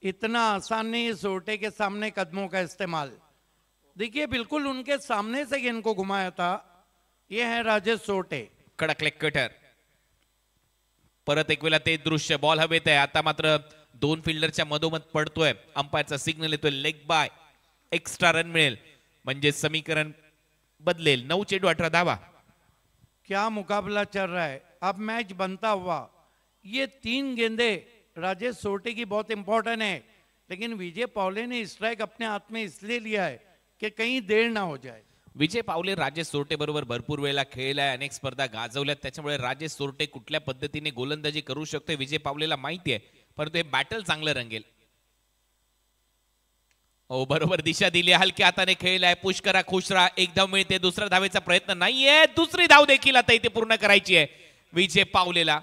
इतना आसान नहीं है सोटे के सामने कदमों का इस्तेमाल। देखिए बिल्कुल उनके सामने से गेंद को घुमाया था, ये है राजेश सोटे। कडक लेग कटर, परत एक वेळा ते दृश्य, बॉल हवेत आहे, आता मात्र दोन फिल्डरच्या मधोमध पडतोय, अंपायरचा सिग्नल येतोय, लेग बाय, एक्स्ट्रा रन मिळेल म्हणजे समीकरण बदलेल, 9 चेंडू 18 धावा। क्या मुकाबला चल रहा है, अब मैच बनता हुआ। ये 3 गेंदे राजेश सोटे की बहुत इंपॉर्टेंट है, लेकिन विजय पावले ने स्ट्राइक अपने हाथ में इसलिए लिया है कि कहीं देर ना हो जाए। विजय पावले राजेश सोरटे बरोबर भरपूर वेळेला खेळलाय, अनेक स्पर्धा गाजवल्यात, त्याच्यामुळे राजेश सोरटे कुठल्या पद्धतीने गोलंदाजी करू शकतो विजय पावलेला माहिती आहे, परंतु हे बॅटल चांगलं रंगेल। हो, बरोबर दिशा दिली, हलक्या हाताने खेळलाय, पुश करा खुश राहा, एक धाव मिळते, दुसरा धावेचा प्रयत्न नाहीये, दुसरी धाव देखील आता इथे पूर्ण करायची आहे विजय पावलेला।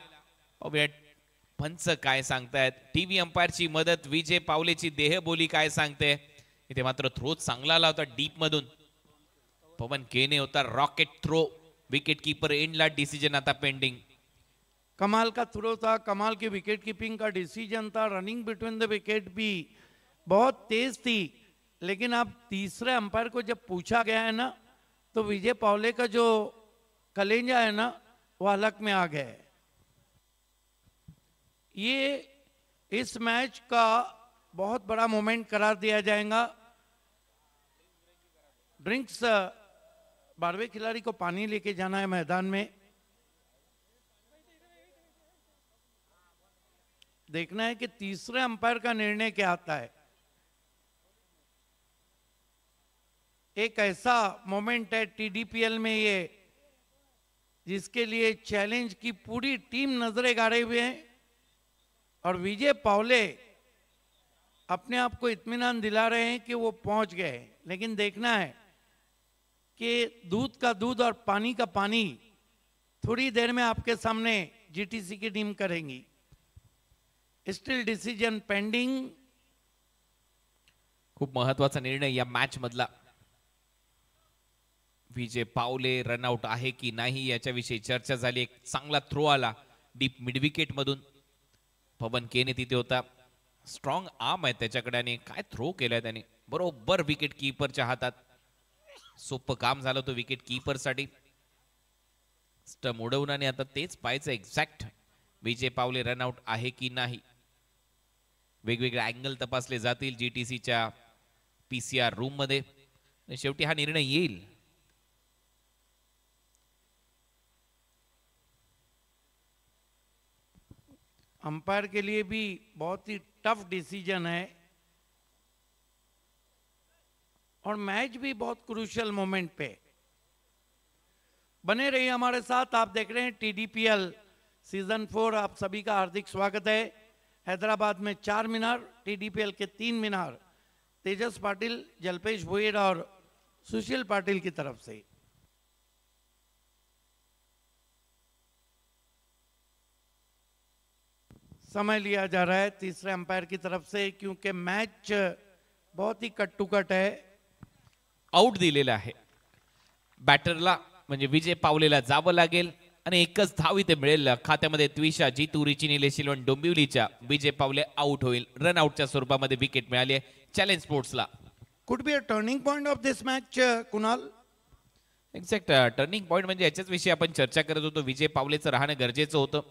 पंच काय सांगतायत, टीव्ही अंपायरची मदत, विजय पावलेची देहबोली काय सांगते। इथे मात्र थ्रो चांगला आला होता डीप मधून, पवन केने होता रॉकेट थ्रो, विकेट कीपर एंडला डिसीजन आता पेंडिंग। कमाल का थ्रो था, कमाल की विकेट कीपिंग का डिसीजन था, रनिंग बिटवीन द विकेट भी बहुत तेज थी, लेकिन अब तीसरे अंपायर को जब पूछा गया है ना, तो विजय पावले का जो कलेजा है ना वो हलक में आ गया है। ये इस मैच का बहुत बड़ा मोमेंट करार दिया जाएगा। ड्रिंक्स 12वें खिलाड़ी को पानी लेके जाना है मैदान में, देखना है कि तीसरे अंपायर का निर्णय क्या आता है। एक ऐसा मोमेंट है टीडीपीएल में ये, जिसके लिए चैलेंज की पूरी टीम नजरें गाड़े हुए हैं, और विजय पावले अपने आप को इत्मीनान दिला रहे हैं कि वो पहुंच गए, लेकिन देखना है कि दूध का दूध और पानी का पानी थोड़ी देर में आपके सामने जीटीसी की टीम करेंगी। Still decision pending. खूप महत्वाचा निर्णय या मॅच मधला, विजय पावले रनआउट आहे की नाही याच्याविषयी चर्चा झाली, एक चांगला थ्रो आला डीप मिड विकेट मधून, पवन केने तिथे होता, स्ट्रॉंग आर्म आहे त्याच्याकडे आणि काय थ्रो केलाय त्याने, बरोबर विकेट कीपरच्या हातात, सोपं काम झालं होतं विकेट कीपर साठी, स्टंप उडवून आणि आता तेच पाहायचं एक्झॅक्ट विजय पावले रनआउट आहे की नाही। वेगवेगळे अँगल तपासले जातील जीटीसीच्या पीसीआर रूम मध्ये, शेवटी हा निर्णय येईल। अंपायर के लिए भी बहुत ही टफ डिसीजन है, और मैच भी बहुत क्रूशियल मोमेंट पे। बने रहिए हमारे साथ, आप देख रहे हैं टीडीपीएल सीजन 4, आप सभी का हार्दिक स्वागत है। हैदराबाद में 4 मीनार, टीडीपीएल के 3 मीनार, तेजस पाटिल, जल्पेश भुईर और सुशील पाटिल की तरफ से। समय लिया जा रहा है तीसरे अंपायर की तरफ से, क्योंकि मैच बहुत ही कट टू कट है। आउट दिलेला आहे बॅटरला, म्हणजे विजय पावलेला जावं लागेल आणि एकच धाव इथे मिळेल खात्यामध्ये। त्विषा जीतू रिची निलेश शिलवण डोंबिवलीच्या, विजय पावले आउट होईल, रन आउटच्या स्वरूपामध्ये विकेट मिळाली आहे चॅलेंज स्पोर्ट्सला। Could be a turning point of this match Kunal? Exact turning point म्हणजे याच्याच विषयी आपण चर्चा करत होतो, विजय पावलेचं राहणं गरजेचं होतं।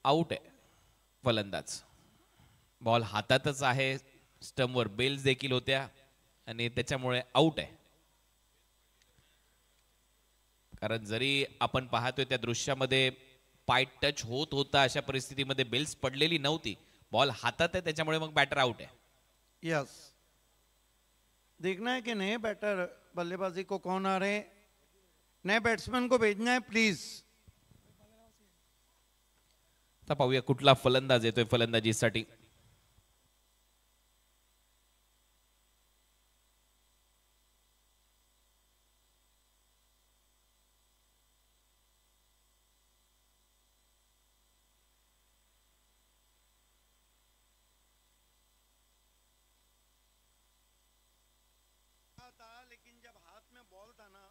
आउट आहे फलंदाज, बॉल हातातच आहे, स्टंपवर बेल्स देखील होत्या आणि त्याच्यामुळे आउट आहे। कारण जरी आपण पाहतोय त्या दृश्यामध्ये पाय टच होत होता, अशा परिस्थितीमध्ये बेल्स पडलेली नव्हती, बॉल हातात आहे, त्याच्यामुळे मग बॅटर आउट आहे. यस, देखना है कि नए बैटर बल्लेबाजी को कौन आ रहे हैं. नए बैट्समैन को भेजना है प्लीज. आता पाहूया कुठला फलंदाज येतोय फलंदाजीसाठी. लेकिन जब हाथ में बॉल था ना,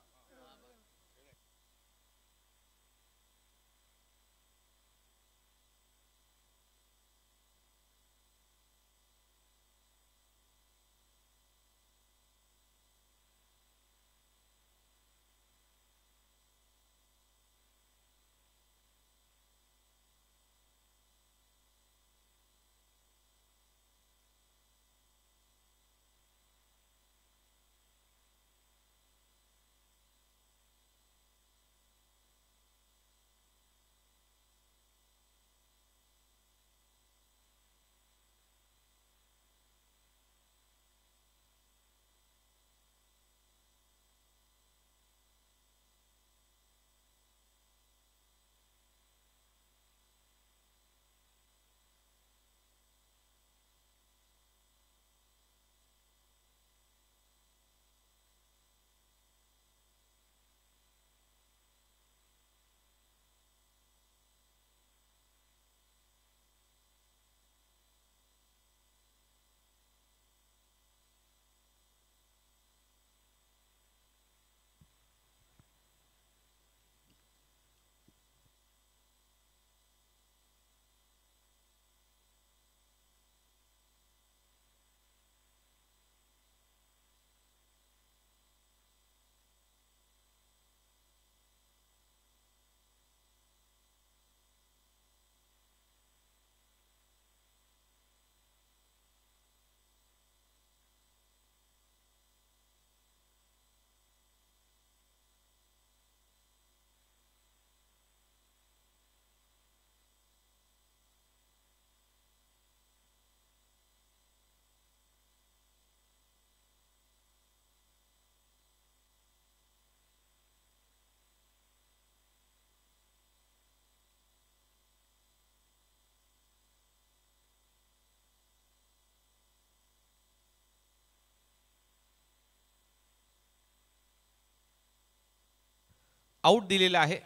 आउट दिलेला आहे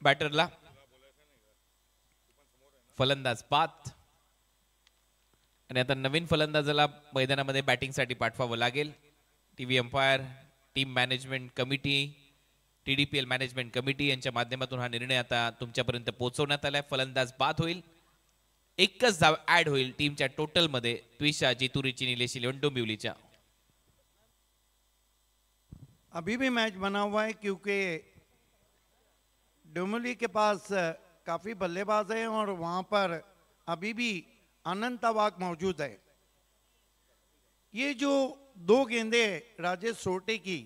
बॅटरला. फलंदाज बाद आणि आता नवीन फलंदाजाला मैदानामध्ये बॅटिंगसाठी पाठवावं लागेल. TV umpire, team management committee, TDPL management committee यांच्या माध्यमातून हा निर्णय आता तुमच्यापर्यंत पोहोचवण्यात आलाय. फलंदाज बाद होईल, एकच धाव ऍड होईल टीमच्या टोटल मध्ये त्विषा जितुरीची निलेश 11 डोंबिवलीच्या. अभी भी मैच बना हुआ है क्योंकि डोंबिवली के पास काफी बल्लेबाज हैं और वहां पर अभी भी अनंत वाग मौजूद है. ये जो 2 गेंदे राजेश सोटे की,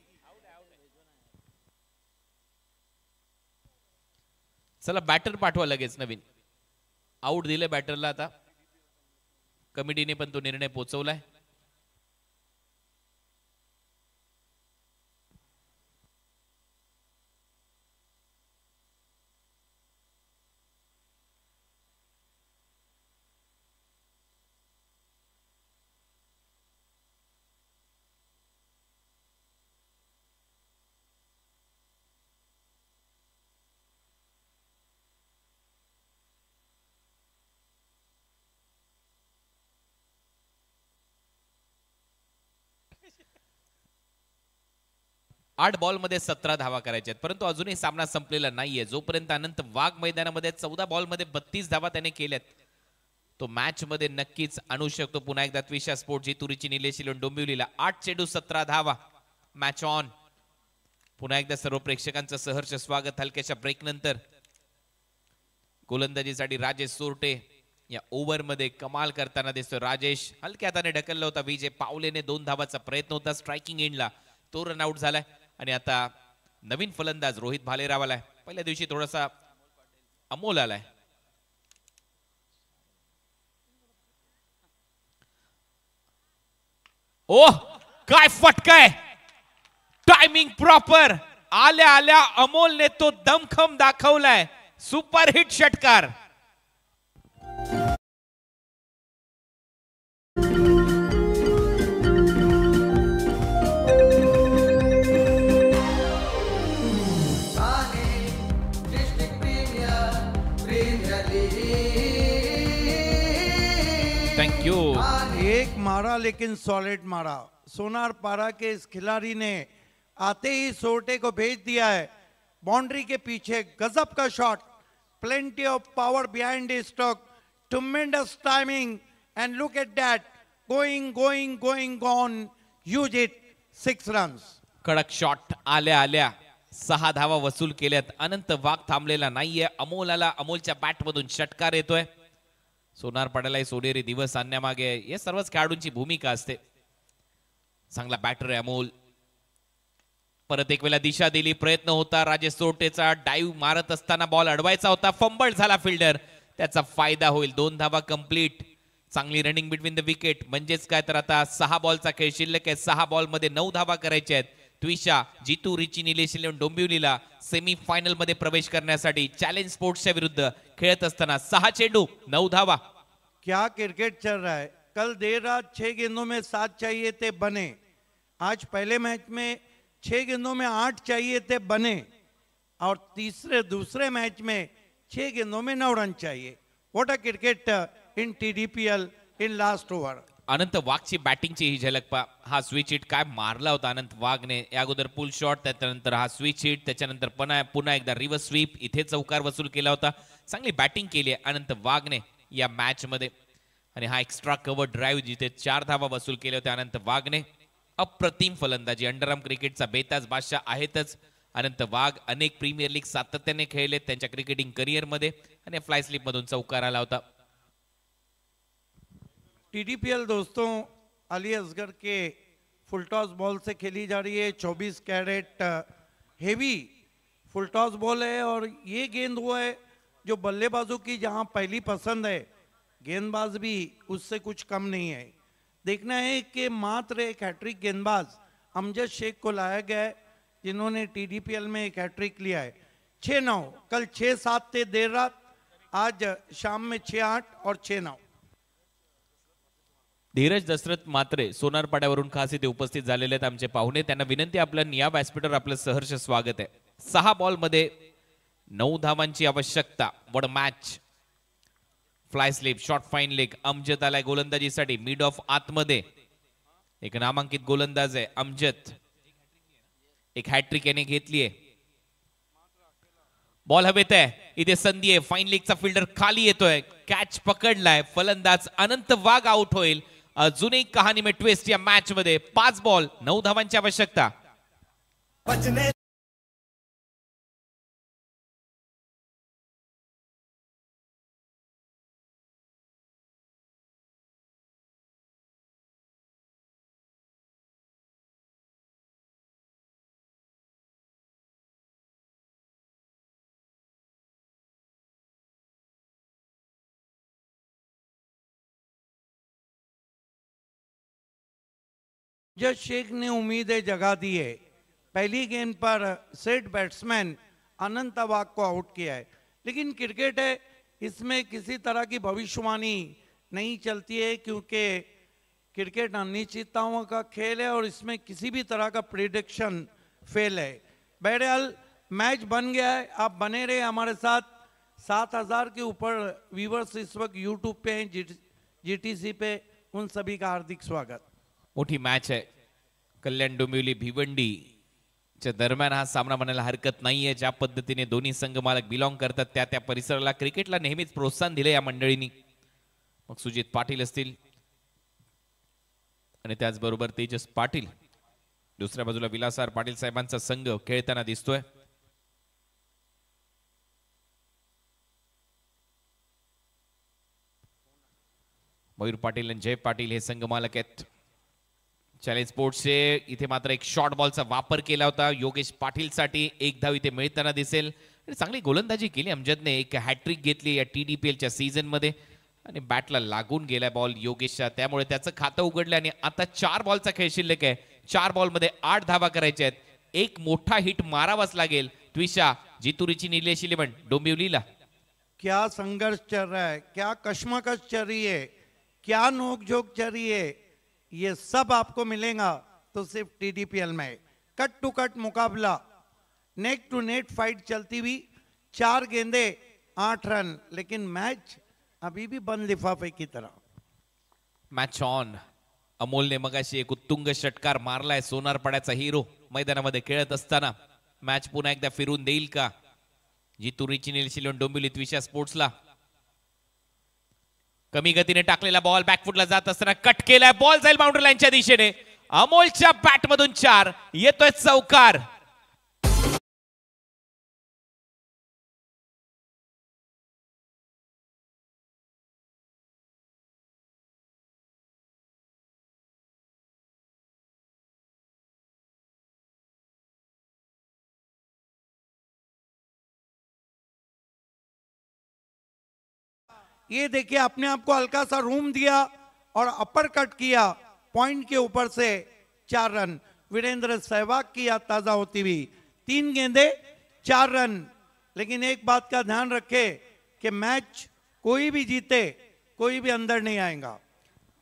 चला बॅटर पाठवा लगेच नवीन. आउट दिले बॅटरला आता, कमिटीने पण तो निर्णय पोहोचवलाय. आठ बॉलमध्ये 17 धावा करायच्या आहेत, परंतु अजूनही सामना संपलेला नाहीये. जोपर्यंत अनंत वाघ मैदानामध्ये 14 बॉलमध्ये 32 धावा त्याने केल्यात, तो मॅच मध्ये नक्कीच आणू शकतो पुन्हा एकदा त्विषा स्पोर्ट जितुरीची निलेश 11 डोंबिवलीला. 8 चेंडू 17 धावा. Match on. पुन्हा एकदा सर्व प्रेक्षकांचं सहर्ष स्वागत. हलक्याच्या ब्रेक नंतर गोलंदाजीसाठी राजेश सोरटे या ओव्हर मध्ये कमाल करताना दिसतो. राजेश हलक्या हाताने ढकलला होता. विजय पावलेने 2 धावाचा प्रयत्न होता स्ट्रायकिंग एंडला, तो रन आउट झालाय. आणि आता नवीन फलंदाज रोहित भालेराव आलाय. पहिल्या दिवशी थोडासा अमोल आलाय. ओह काय फटकाय, टायमिंग प्रॉपर. आल्या आल्या अमोलने तो दमखम दाखवलाय. सुपर हिट षटकार. Thank you. एक मारा लेकिन सॉलिड मारा. सोनार पारा के इस खिलाड़ी ने आते ही सोटे को भेज दिया है बाउंड्री के पीछे. गजब का shot, plenty of power behind the stroke, ट्रेमेंडस timing end look at that, going going going on, use it. 6 runs. कडक शॉट. आल्या आल्या 6 धावा वसूल केल्यात. अनंत वाघ थांबलेला नाहीये. अमोलाला अमोलच्या बॅट मधून षटकार येतोय. सोनार पाड्याला सोनेरी दिवस आणण्यामागे हे सर्वच खेळाडूंची भूमिका असते. चांगला बॅटर आहे अमोल. परत एक वेळा दिशा दिली, प्रयत्न होता राजेश सोटेचा. डाईव्ह मारत असताना बॉल अडवायचा होता, फंबल झाला फिल्डर. त्याचा फायदा होईल. 2 धावा कंप्लीट. चांगली रनिंग बिटवीन द विकेट. म्हणजेच काय तर आता 6 बॉलचा खेळ शिल्लक आहे. 6 बॉल मध्ये 9 धावा करायच्या आहेत. ट्विशा, जितू, रिची, निलेश डोंबिवलीला सेमी फायनल मध्ये प्रवेश करण्यासाठी चॅलेंज स्पोर्ट्सच्या विरुद्ध खेळत असताना 6 चेंडू 9 धावा. क्या क्रिकेट चल रहा है. कल देर रात 6 गेंदों में 7 चाहिए थे, बने. आज पहले मैच में 6 गेंदों में 8 चाहिए थे, बने. और दूसरे मैच में 6 गेंदों में 9 रन चाहिए. What a cricket in TDPL in last over. Anant वाघची बॅटिंगची ही झलक पा. हा स्विच हिट काय मारला होता अनंत वाघने. या अगोदर पुल शॉट, त्याच्यानंतर हा स्विच हिट, त्याच्यानंतर पुन्हा एकदा रिव्हर्स स्वीप. इथे चौकार वसूल केला होता. चांगली बॅटिंग केली आहे अनंत वाघने या मॅच मध्ये. आणि हा एक्स्ट्रा कव्हर ड्राईव्ह जिथे 4 धावा वसूल केले होते अनंत वाघने. अप्रतिम फलंदाजी. अंडरआर्म क्रिकेटचा बेताज बादशाह आहेतच अनंत वाघ. अनेक प्रीमियर लीग सातत्याने खेळलेत त्यांच्या क्रिकेटिंग करिअर मध्ये. आणि फ्लाय स्लिप मधून चौकार आला होता. TDPL दोस्तों अली असगर के फुल टॉस बॉल से खेली जा रही है. 24 carat heavy full toss ball है. और ये गेंद वो है जो बल्लेबाजों की जहां पहली पसंद है, गेंदबाज भी उससे कुछ कम नहीं है. देखना है कि मात्र एक हैट्रिक गेंदबाज अमजद शेख को लाया गया है जिन्होंने TDPL में एक हैट्रिक लिया है. 6-9. कल 6-7 थे देर रात, आज शाम में 6-8 और 6-9. धीरज दशरथ मात्रे सोनार पाड्यावरून खास इथे उपस्थित झालेले आहेत आमचे पाहुणे. त्यांना विनंती, आपलं निया व्यासपीठावर आपलं सहर्ष स्वागत आहे. 6 बॉल मध्ये 9 धावांची आवश्यकता. वड match. Fly slip, short fine leg. Amjad आलाय गोलंदाजीसाठी. मिड ऑफ आतमध्ये एक नामांकित गोलंदाज आहे अमजद. एक हॅट्रिक याने घेतली आहे. बॉल हवेत आहे. इथे संधी आहे. फाईन लेगचा फिल्डर खाली येतोय. कॅच पकडलाय. फलंदाज अनंत वाघ आउट होईल. अजून एक कहाणी में ट्विस्ट या मॅच मध्ये. 5 बॉल 9 धावांची आवश्यकता. जज शेख ने उम्मीदें जगा दी है. पहली गेंद पर सेट बैट्समैन अनंत वाघ को आउट किया है. लेकिन क्रिकेट है, इसमें किसी तरह की भविष्यवाणी नहीं चलती है क्योंकि क्रिकेट अनिश्चितताओं का खेल है और इसमें किसी भी तरह का प्रिडिक्शन फेल है. बहरहाल मैच बन गया है. आप बने रहे हमारे साथ. 7000 के ऊपर व्यूवर्स इस वक्त यूट्यूब पे हैं, GTC पे. उन सभी का हार्दिक स्वागत. मोठी मॅच आहे. कल्याण डोंबिवली भिवंडी च्या दरम्यान हा सामना म्हणायला हरकत नाहीये. ज्या पद्धतीने दोन्ही संघ मालक बिलॉंग करतात त्या परिसराला क्रिकेटला नेहमीच प्रोत्साहन दिले या मंडळींनी. मग सुजित पाटील असतील आणि त्याचबरोबर तेजस पाटील. दुसऱ्या बाजूला विलासार पाटील साहेबांचा संघ खेळताना दिसतोय. मयूर पाटील आणि जय पाटील हे संघ मालक आहेत. चॅलेंज स्पोर्ट्सचे इथे मात्र एक शॉर्ट बॉलचा वापर केला होता योगेश पाटीलसाठी. एक धाव इथे मिळताना दिसेल आणि चांगली गोलंदाजी केली अमजदने. एक हॅट्रिक घेतली या TDPLच्या सीझनमध्ये आणि बॅटला लागून गेला बॉल योगेशच्या, त्यामुळे त्याचं खातं उघडलं आणि आता 4 बॉलचा खेळ शिल्लक आहे. 4 बॉलमध्ये 8 धावा करायच्या आहेत. एक मोठा हिट मारावाच लागेल त्विषा जितुरीची नीलेश 11 डोंबिवलीला. क्या संघर्ष चल रहा है, क्या कश्मकश चल रही है, क्या नोकझोंक चल रही है, ये सब आपको मिलेगा तो सिर्फ TDPL में. कट टू कट मुकाबला, नेक टू नेट फाइट चलती हुई, 4 गेंदे 8 रन, लेकिन मैच अभी भी बंद लिफाफे की तरह. Match on. अमोलने मगाशी एक उत्तुंग षटकार मारलाय. सोनारपाड्याचा हिरो मैदानामध्ये खेळत असताना मॅच पुन्हा एकदा फिरून देईल का? जितुरीची नीलेश 11 डोंबिवली त्विषा स्पोर्ट्सला. कमी गतीने टाकलेला बॉल बॅकफुटला जात असताना कट केलाय. बॉल जाईल बाउंड्री लाईनच्या दिशेने. अमोलच्या बॅट मधून 4 येतोय चौकार. ये देखिए अपने आप को हल्का सा रूम दिया और अपर कट किया, पॉइंट के ऊपर से 4 रन. वीरेंद्र सहवाग की याद ताजा होती हुई 3 गेंदे 4 रन. लेकिन एक बात का ध्यान रखे कि मैच कोई भी जीते कोई भी अंदर नहीं आएगा.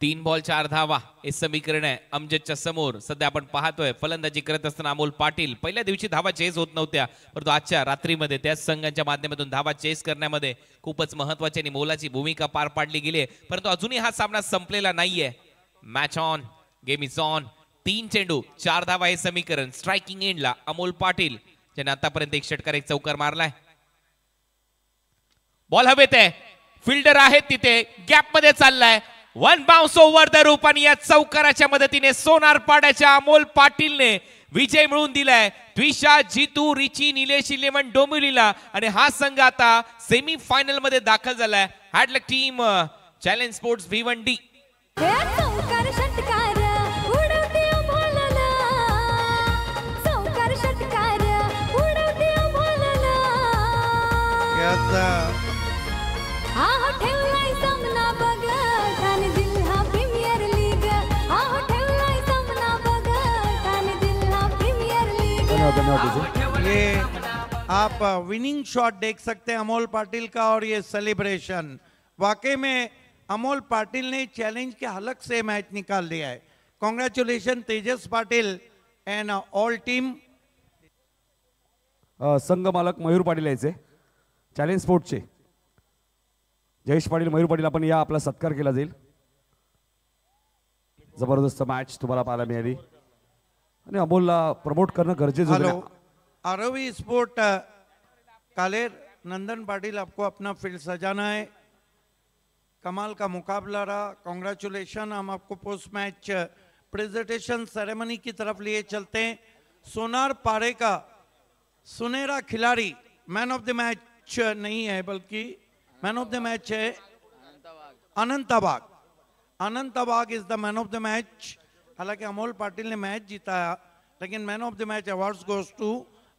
3 बॉल 4 धावा हे समीकरण आहे अमजदच्या समोर. सध्या आपण पाहतोय फलंदाजी करत असताना अमोल पाटील. पहिल्या दिवशी धावा चेस होत नव्हत्या, परंतु आजच्या रात्रीमध्ये त्याच संघांच्या माध्यमातून धावा चेस करण्यामध्ये खूपच महत्वाची आणि मोलाची भूमिका पार पाडली गेली आहे. परंतु अजूनही हा सामना संपलेला नाहीये. Match on, game is on. 3 चेंडू 4 धावा हे समीकरण. स्ट्रायकिंग एंडला अमोल पाटील ज्याने आतापर्यंत एक षटकार एक चौकार मारलाय. बॉल हवेत आहे, फिल्डर आहेत तिथे, गॅप मध्ये चाललाय. 1 बाउन्स ओव्हर द रूप आणि या चौकाराच्या मदतीने सोनारपाड्याच्या अमोल पाटीलने विजय मिळवून दिलाय त्विषा जितुरीची नीलेश 11 डोंबिवलीला. आणि हा संघ आता सेमी फायनल मध्ये दाखल झालाय. हार्ड लक टीम चॅलेंज स्पोर्ट्स V1D. ये आप विनिंग शॉट देख सकते हैं अमोल पाटिल का और ये सेलिब्रेशन. वाकई में अमोल पाटिल ने चैलेंज के हलक से मैच निकाल दिया है. Congratulation Tejas Patil end all team. संघ मालक मयूर पाटील यायचे चॅलेंज स्पोर्ट्सचे. जयेश पाटील, मयूर पाटील आपण या, आपला सत्कार केला जाईल. जबरदस्त मॅच तुम्हाला पाहायला मिळाली आणि अमोलला प्रमोट करणं गरजेचं हेलो आहे. आरवी स्पोर्ट कालेर नंदन पाटिल, आपको अपना फील्ड सजाना है. कमाल का मुकाबला रहा. कॉन्ग्रेचुलेशन. हम आपको पोस्ट मैच प्रेजेंटेशन सेरेमनी की तरफ लिए चलते हैं. सोनार पारे का सुनहरा खिलाड़ी, मैन ऑफ द मैच नहीं है बल्कि मैन ऑफ द मैच है Anantabag. Anantabag is the man of the match. हालांकि अमोल पाटिल ने मैच जीता, लेकिन man of the match awards goes to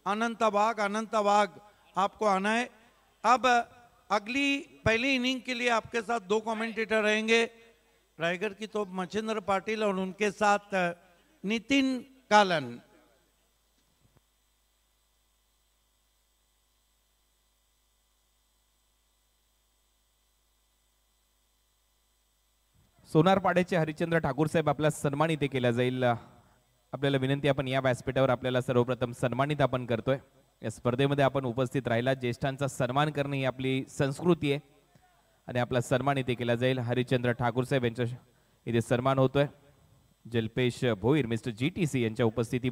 Anantabag. Anantabag आपको आना है. अब अगली पहली इनिंग के लिए आपके साथ 2 कमेंटेटर रहेंगे. रायगढ़ की तो मच्छिंद्र पाटिल और उनके साथ नितिन कालन. सोनारपाड्याचे हरिश्चंद्र ठाकूर साहेब आपला सन्मानित केला जाईल. आपल्याला विनंती, आपण या व्यासपीठावर आपल्याला सर्वप्रथम सन्मानित आपण करतोय. या स्पर्धेमध्ये आपण उपस्थित राहिला. ज्येष्ठांचा सन्मान करणे ही आपली संस्कृती आहे आणि आपला सन्मानित केला जाईल. हरिश्चंद्र ठाकूर साहेब यांचा इथे सन्मान होतोय. जल्पेश भोईर, मिस्टर GTC यांच्या उपस्थिती